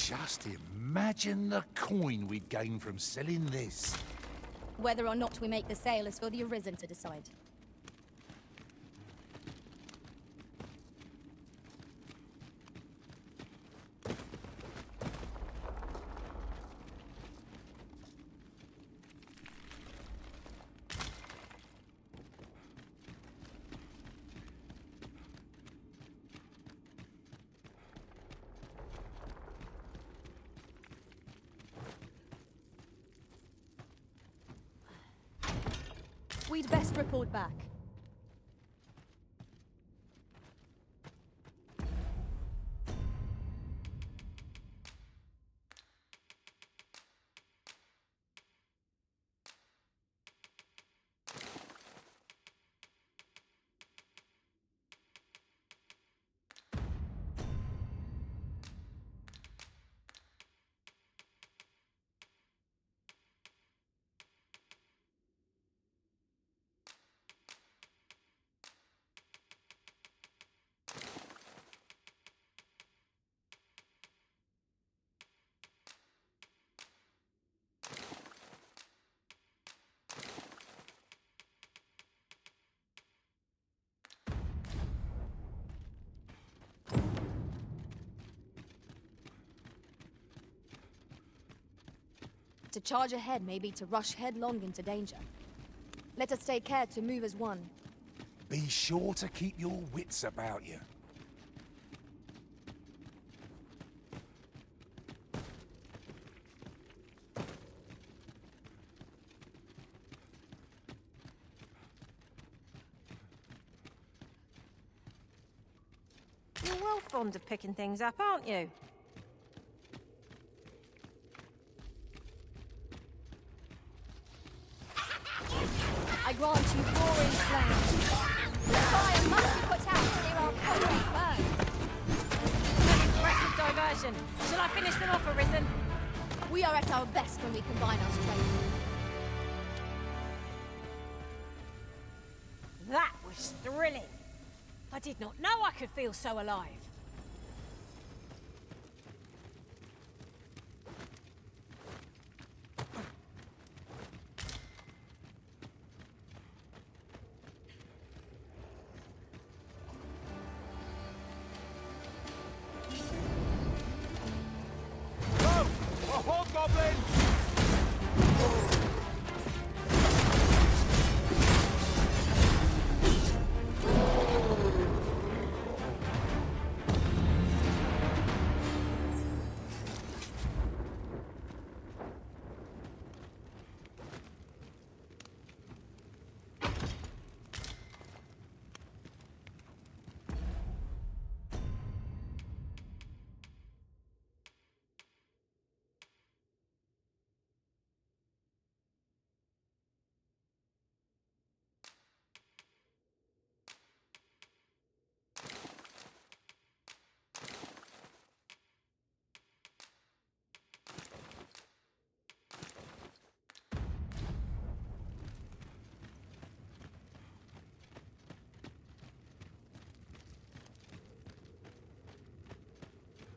Just imagine the coin we'd gain from selling this. Whether or not we make the sale is for the Arisen to decide. We'd best report back. To charge ahead may be to rush headlong into danger. Let us take care to move as one. Be sure to keep your wits about you. You're well fond of picking things up, aren't you? I grant you roaring flames. The fire must be put out near our concrete burn. An impressive diversion. Shall I finish them off, Arisen? We are at our best when we combine our strength. That was thrilling. I did not know I could feel so alive.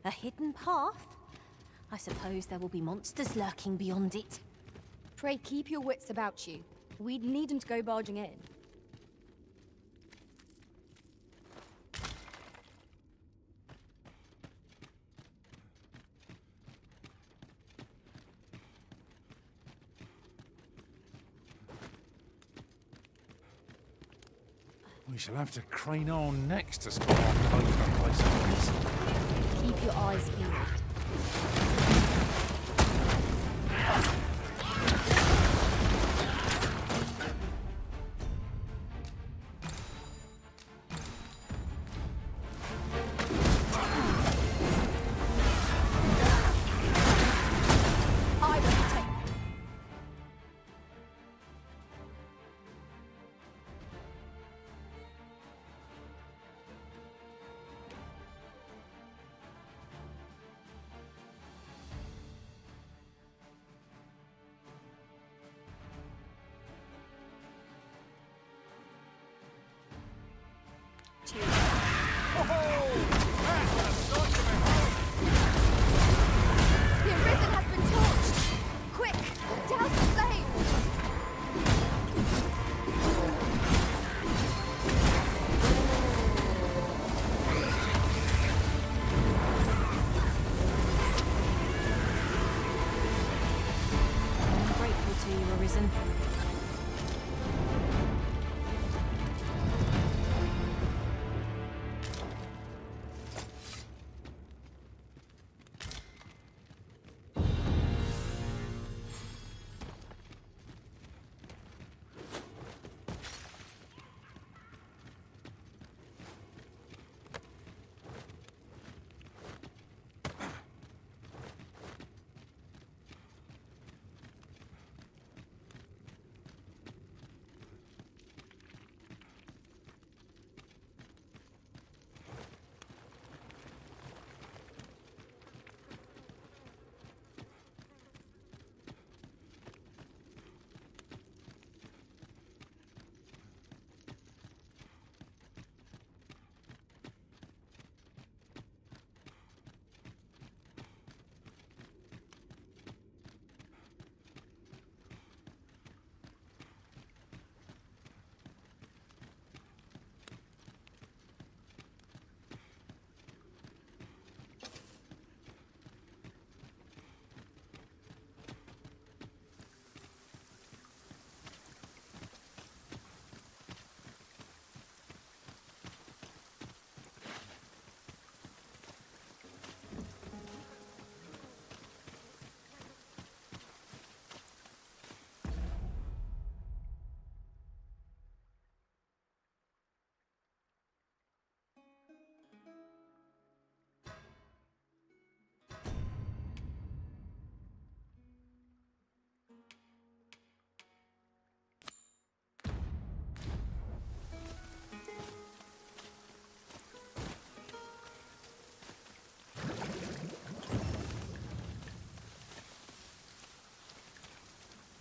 A hidden path? I suppose there will be monsters lurking beyond it. Pray keep your wits about you. We'd need 'em to go barging in. We shall have to crane on next to spot our closer place of this. Keep your eyes peeled. I will protect. The Arisen has been torched! Quick! Douse the flames! I'm grateful to you, Arisen.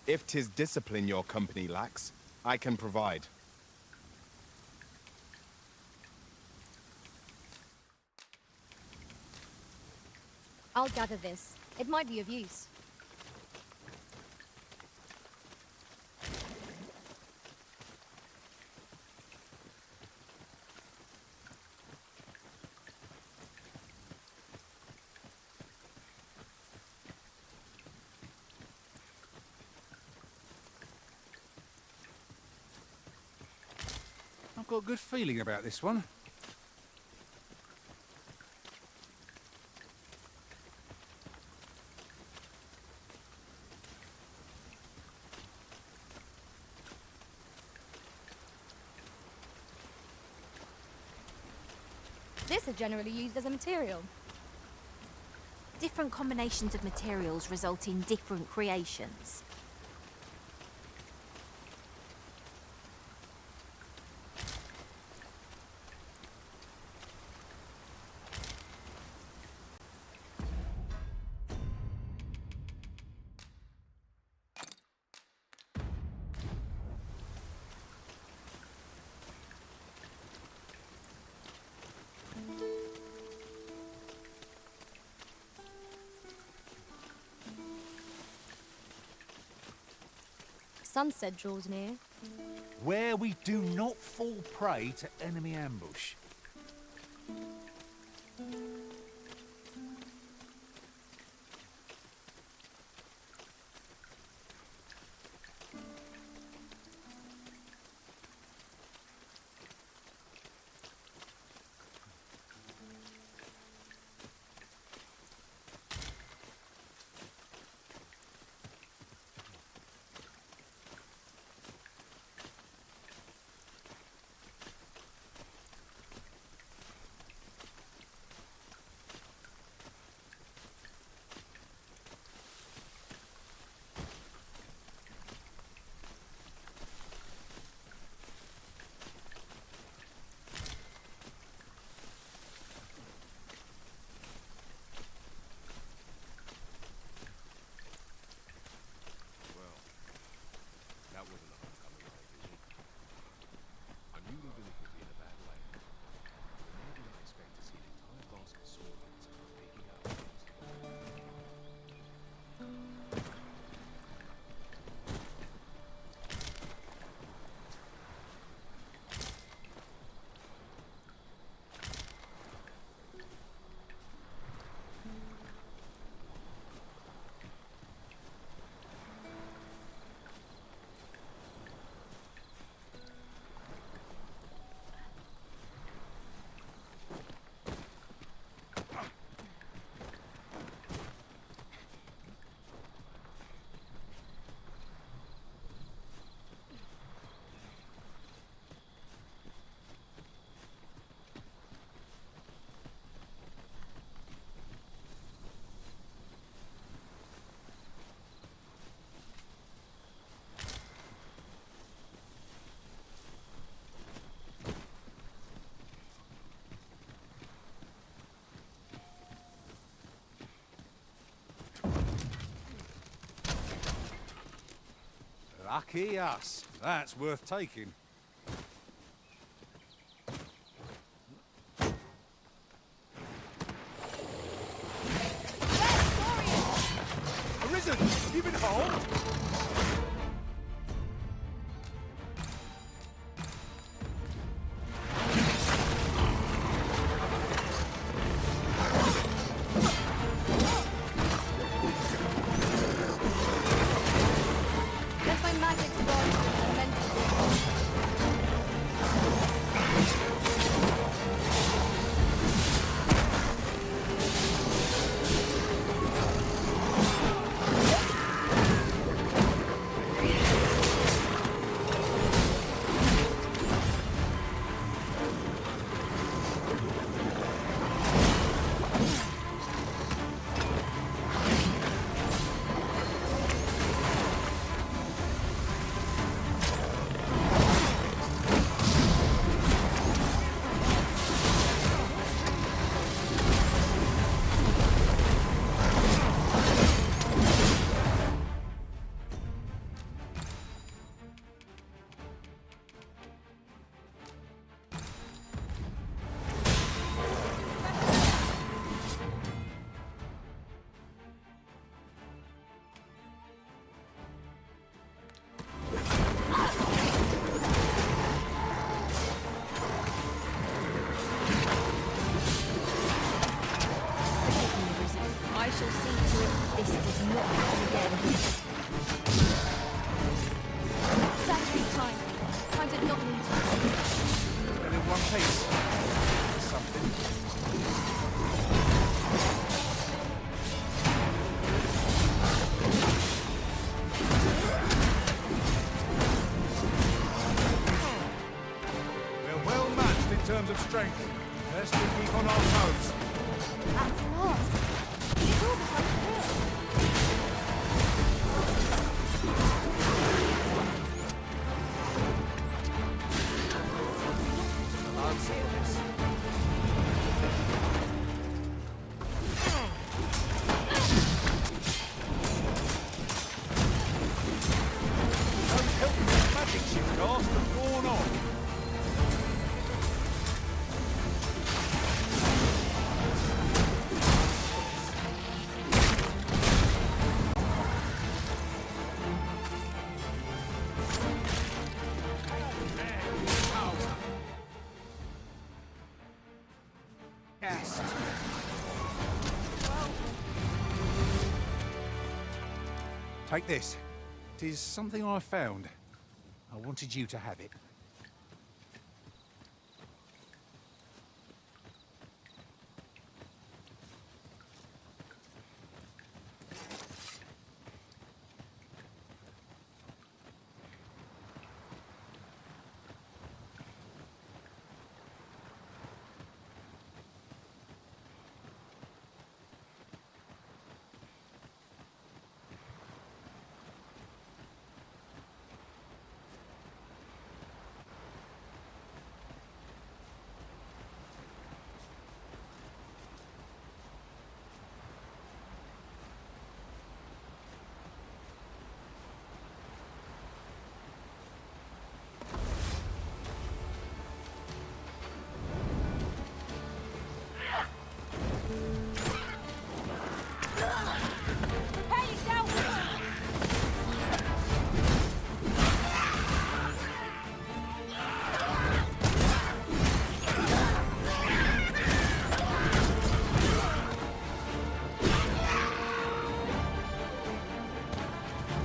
If 'tis discipline your company lacks, I can provide. I'll gather this. It might be of use. I've got a good feeling about this one. This is generally used as a material. Different combinations of materials result in different creations. sunset draws near. Where we do not fall prey to enemy ambush. That wasn't a homecoming night, vision. I knew we were going to hit me in a bad way. But nor did I expect to see an entire basket of swords picking up. Lucky us. That's worth taking. Arisen! Have you been home? Let my magic bond elemental. I shall see to it this does not happen again. Thank you, time. I did not mean to. Still in one piece. Something. We're well matched in terms of strength. Let's keep on our toes. At last. It's all become clear. I'll see this. Those helping magic she cast have worn off. Take this. It is something I found. I wanted you to have it.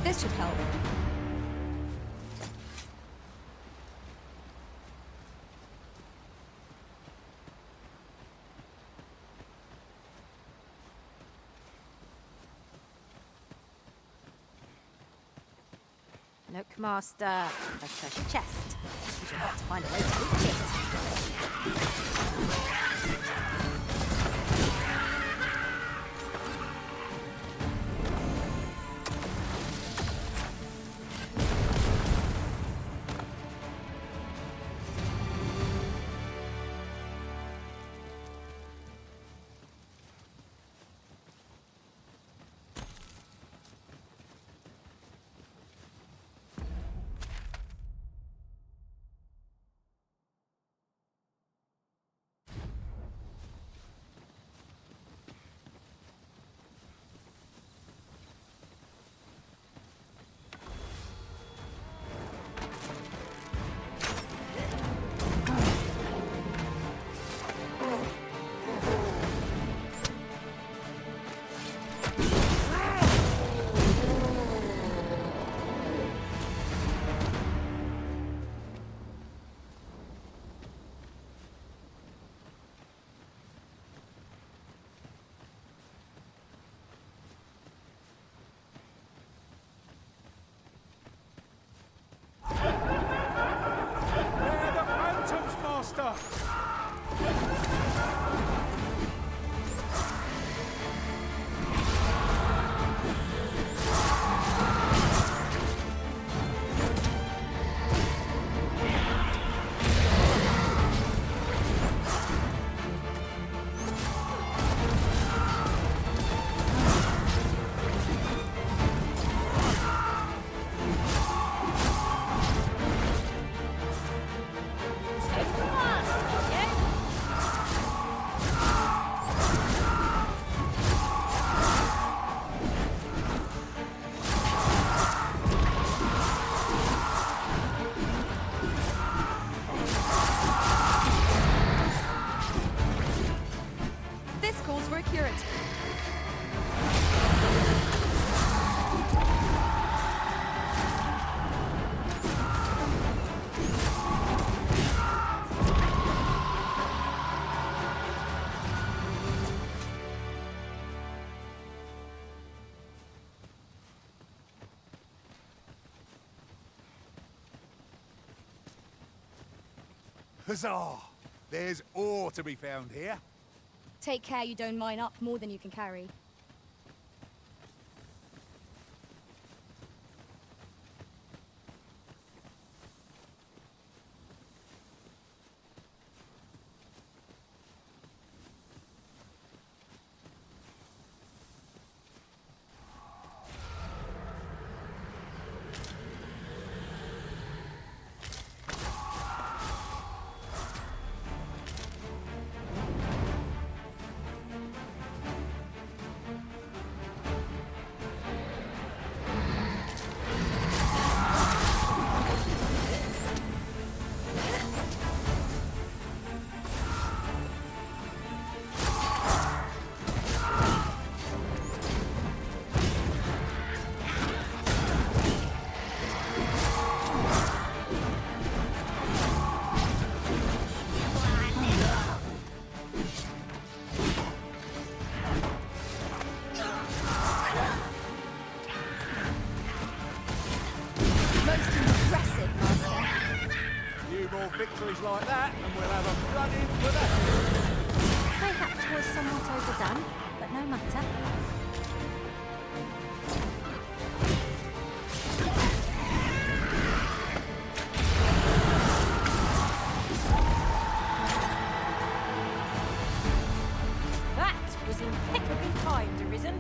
This should help. Look, Master, a treasure chest. We should have to find a way to reach it. Huzzah! There's ore to be found here. Take care you don't mine up more than you can carry. that, and we'll have a run-in for the hill. Mayhap 'twas somewhat overdone, but no matter. That was impeccably timed, Arisen.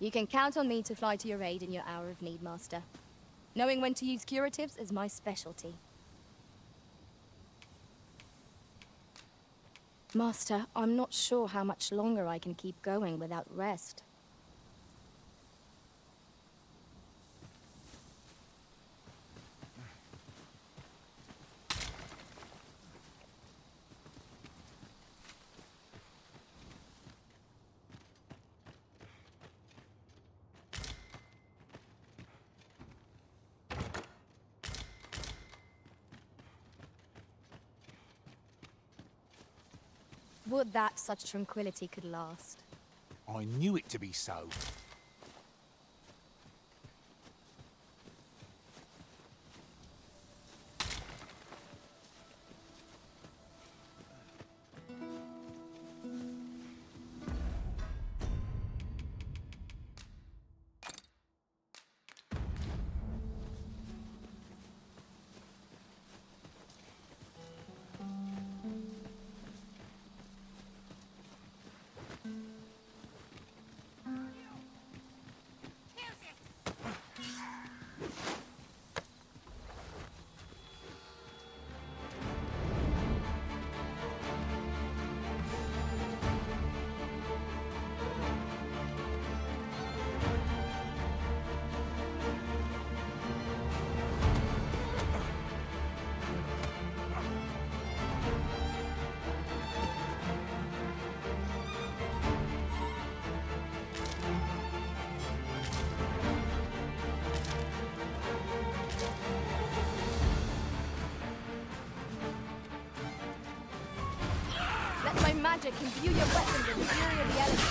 You can count on me to fly to your aid in your hour of need, Master. Knowing when to use curatives is my specialty. Master, I'm not sure how much longer I can keep going without rest. Would that such tranquility could last. I knew it to be so. Let my magic imbue your weapons in the fury of the elements.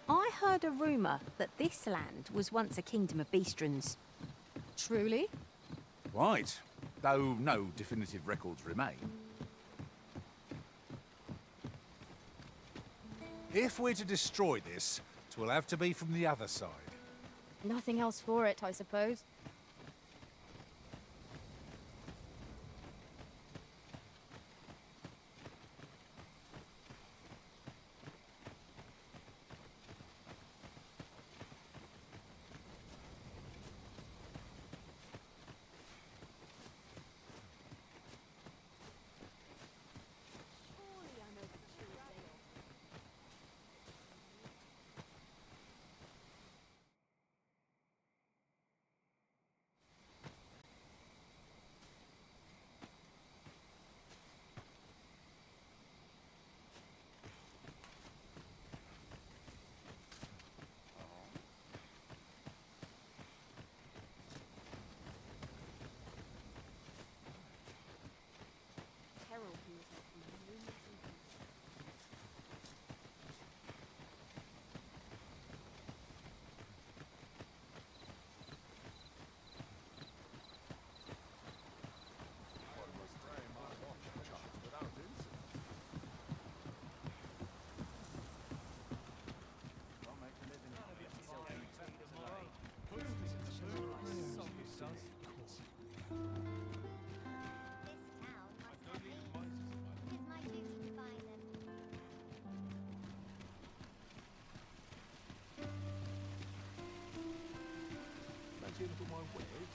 I heard a rumour that this land was once a kingdom of beastrons. Truly? Right, though no definitive records remain. If we're to destroy this, it will have to be from the other side. Nothing else for it, I suppose.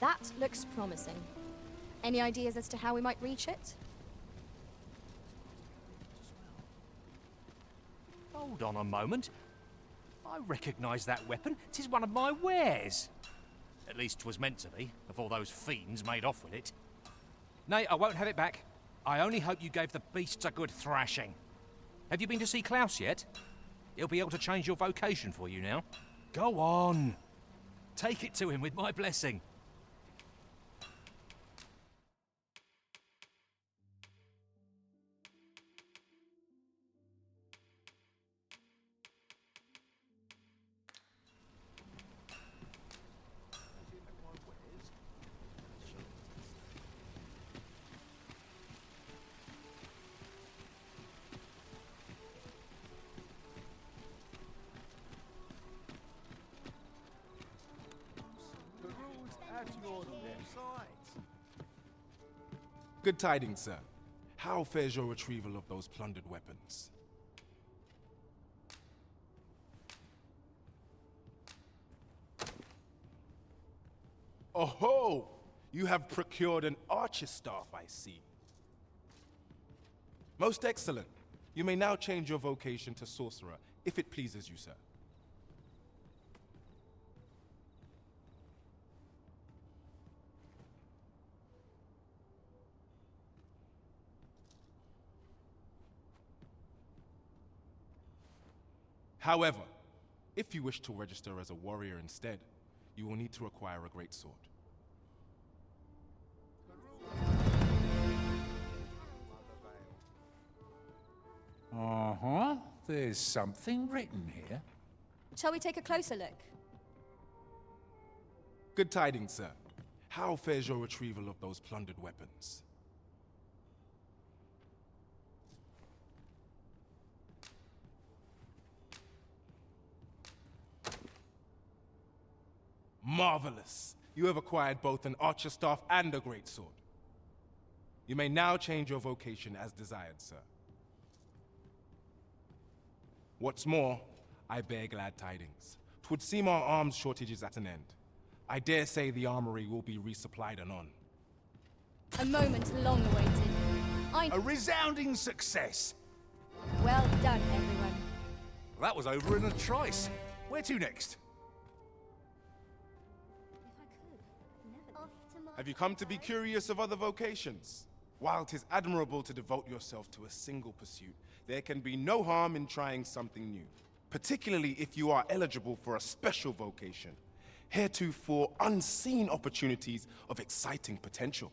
That looks promising. Any ideas as to how we might reach it? Hold on a moment. I recognise that weapon. 'Tis one of my wares. At least 'twas meant to be, before those fiends made off with it. Nay, I won't have it back. I only hope you gave the beasts a good thrashing. Have you been to see Klaus yet? He'll be able to change your vocation for you now. Go on. Take it to him with my blessing. The rules at your left. Good tidings, sir. How fares your retrieval of those plundered weapons? Oh-ho! You have procured an archer staff, I see. Most excellent. You may now change your vocation to sorcerer, if it pleases you, sir. However, if you wish to register as a warrior instead, you will need to acquire a greatsword. Uh-huh. There's something written here. Shall we take a closer look? Good tidings, sir. How fares your retrieval of those plundered weapons? Marvelous! You have acquired both an archer staff and a greatsword. You may now change your vocation as desired, sir. What's more, I bear glad tidings. 'Twould seem our arms shortage is at an end. I dare say the armory will be resupplied anon. A moment long awaited. A resounding success! Well done, everyone. That was over in a trice. Where to next? Have you come to be curious of other vocations? While 'tis admirable to devote yourself to a single pursuit, there can be no harm in trying something new, particularly if you are eligible for a special vocation, heretofore unseen opportunities of exciting potential.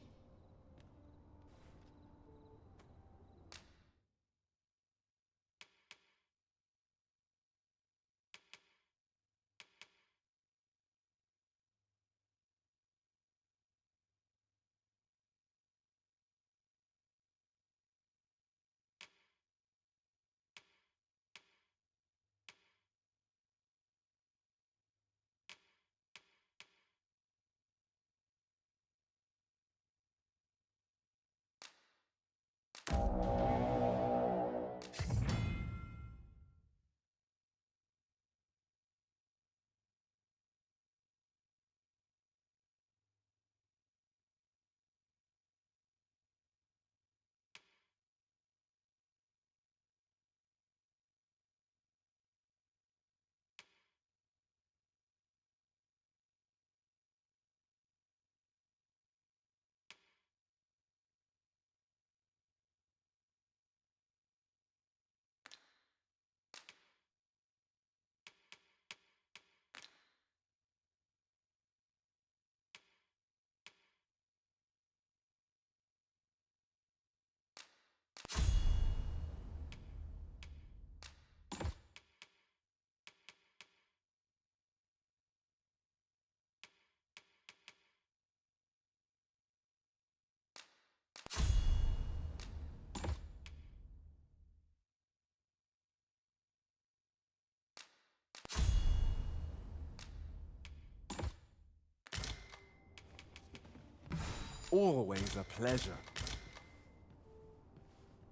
Always a pleasure.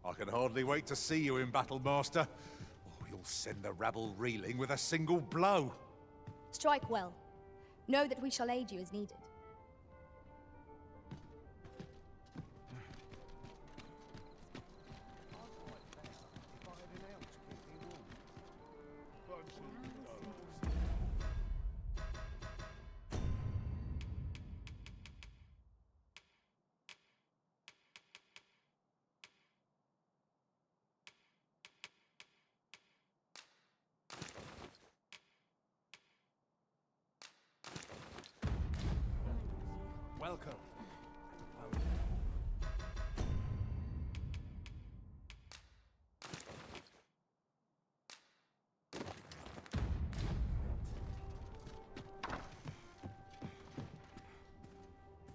I can hardly wait to see you in battle, Master. Oh, you'll send the rabble reeling with a single blow. Strike well. Know that we shall aid you as needed. Welcome.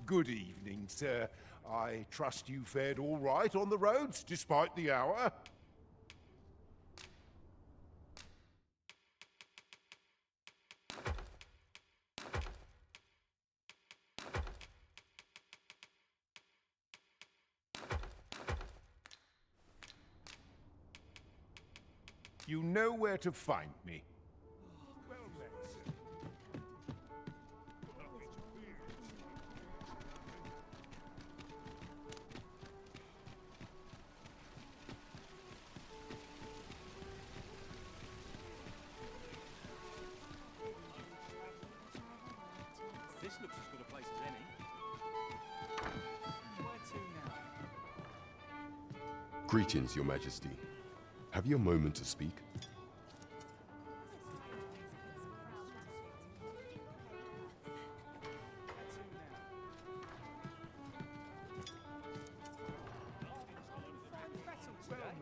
Good evening, sir. I trust you fared all right on the roads, despite the hour. You know where to find me. Well met, sir. This looks as good a place as any. Where to now? Greetings, Your Majesty. Have you a moment to speak?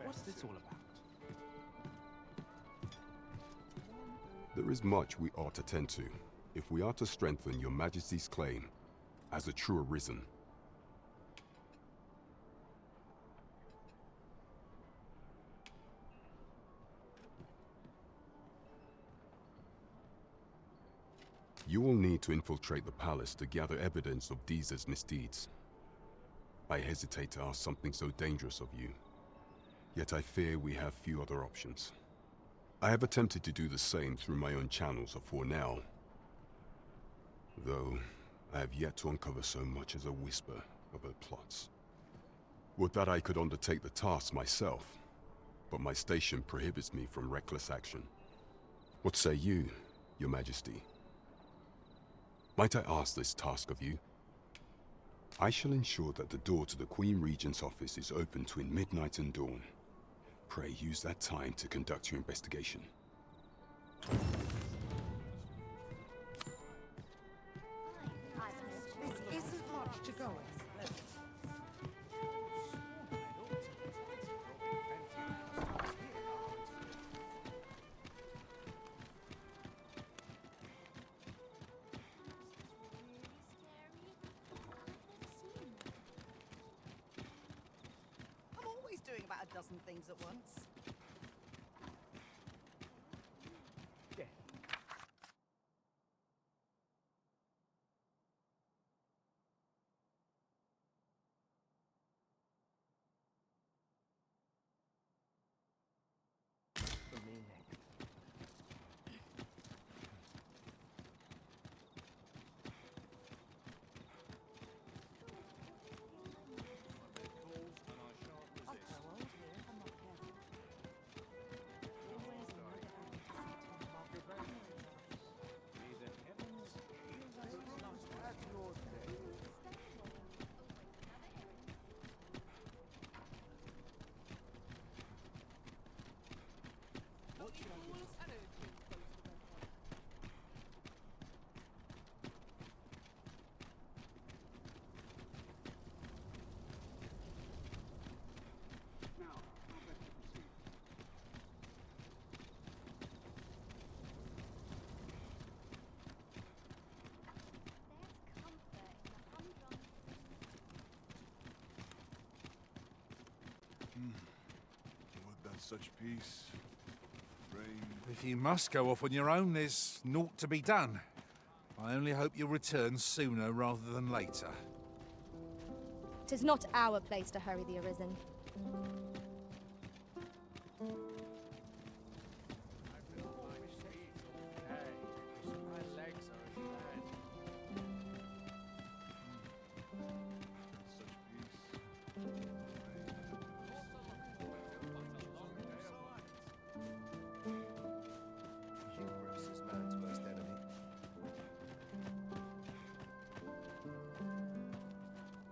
What's this all about? There is much we ought to tend to if we are to strengthen Your Majesty's claim as a true Arisen. You will need to infiltrate the palace to gather evidence of Deez's misdeeds. I hesitate to ask something so dangerous of you, yet I fear we have few other options. I have attempted to do the same through my own channels afore now, though I have yet to uncover so much as a whisper of her plots. Would that I could undertake the task myself, but my station prohibits me from reckless action. What say you, Your Majesty? Might I ask this task of you? I shall ensure that the door to the Queen Regent's office is open between midnight and dawn. Pray use that time to conduct your investigation. This isn't much to go on. I'm always doing about a dozen things at once. Would that such peace, reign. If you must go off on your own, there's naught to be done. I only hope you'll return sooner rather than later. 'Tis not our place to hurry the Arisen.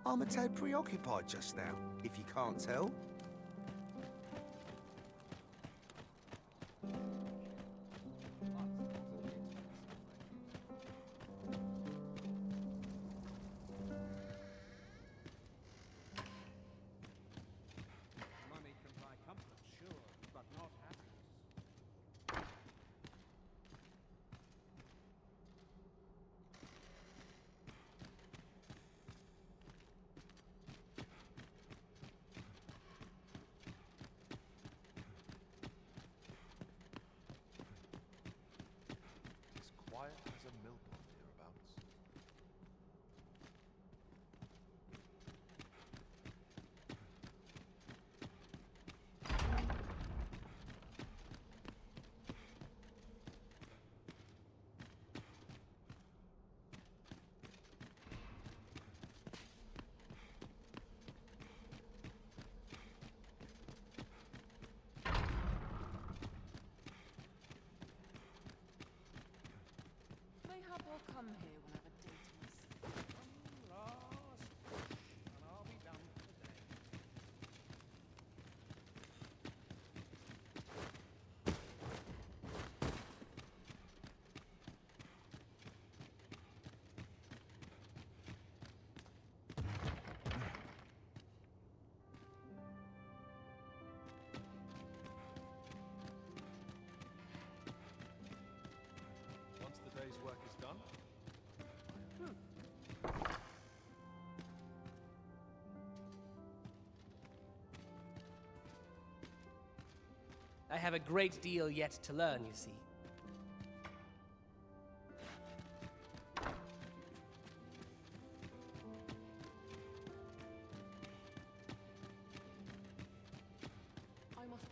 I'm a tad preoccupied just now, if you can't tell. I have a great deal yet to learn, you see. I must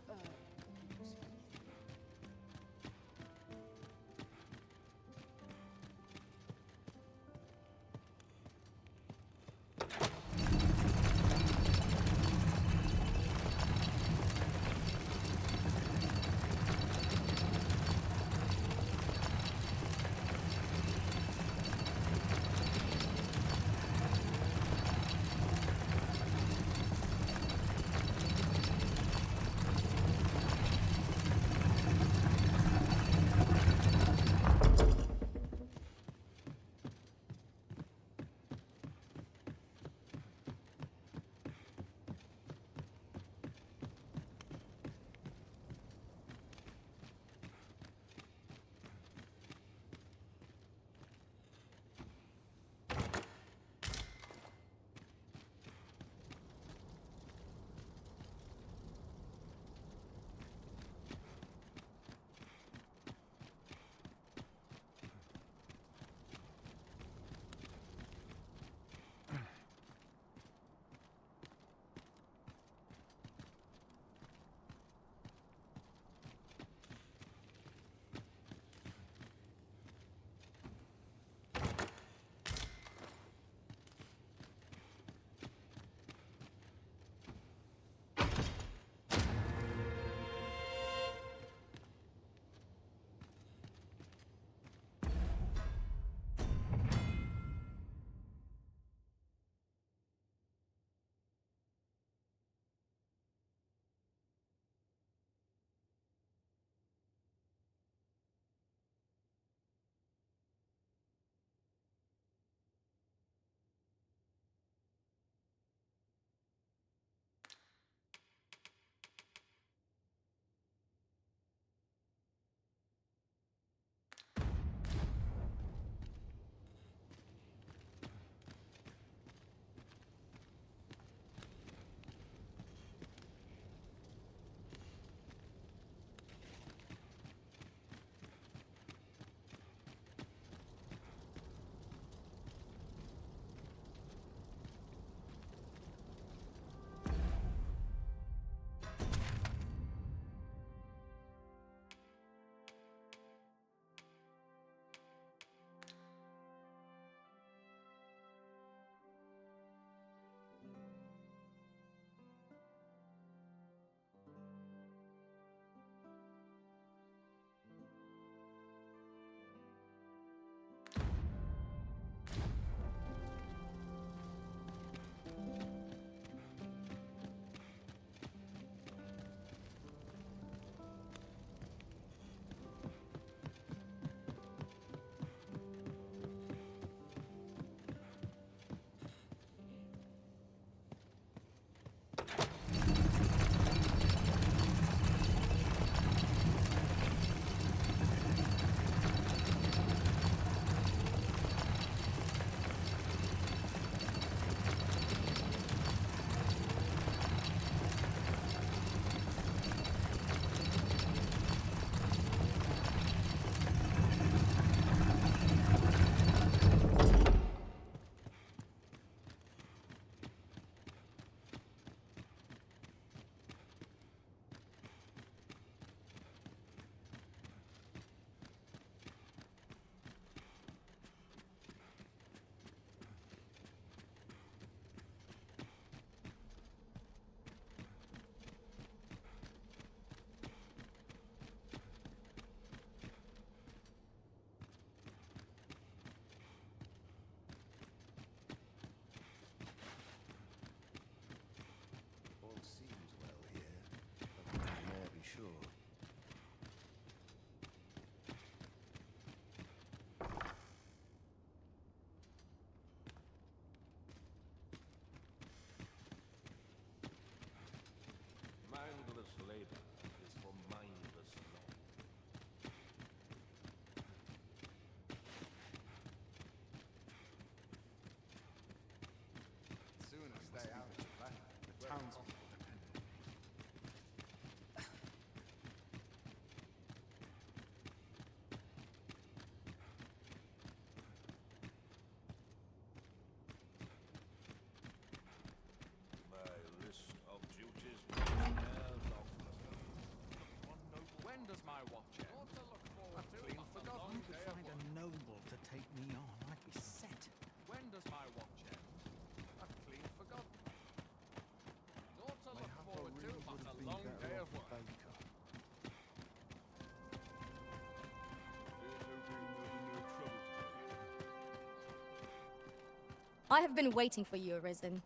I have been waiting for you, Arisen.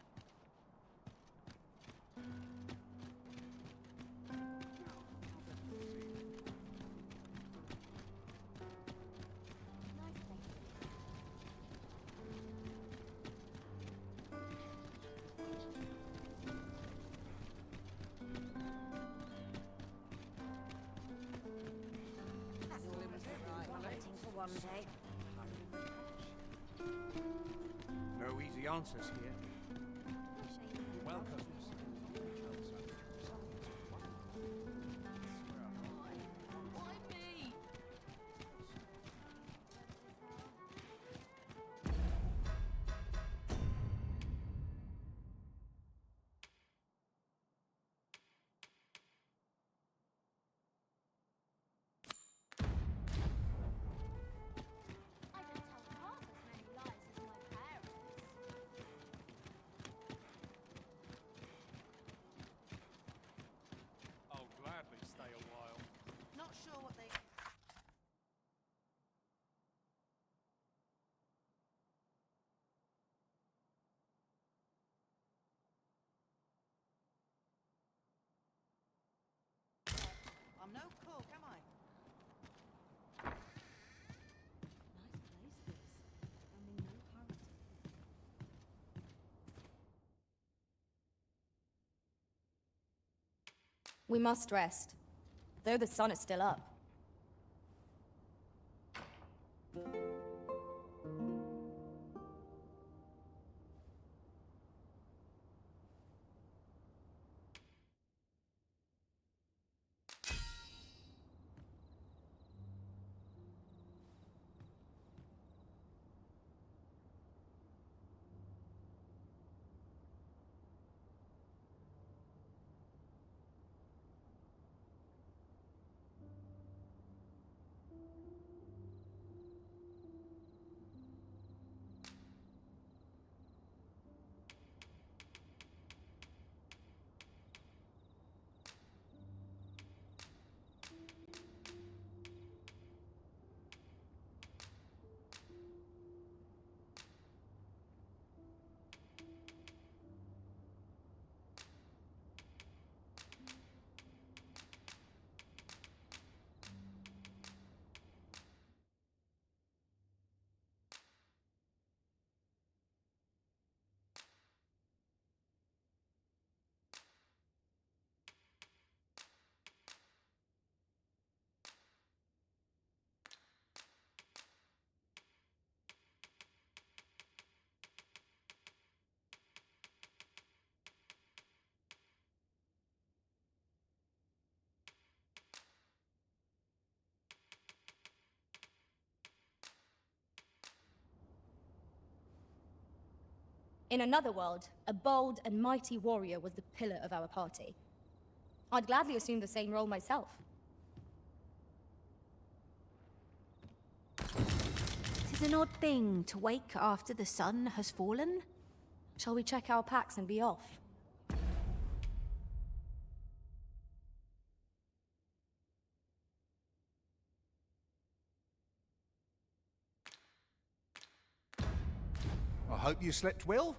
Waiting for one day. No easy answers here. Welcome. Why me? I don't tell half as many lies as my parents. I'll gladly stay a while. Not sure what they... I'm no cook, am I? We must rest, though the sun is still up. In another world, a bold and mighty warrior was the pillar of our party. I'd gladly assume the same role myself. Tis an odd thing to wake after the sun has fallen. Shall we check our packs and be off? I hope you slept well.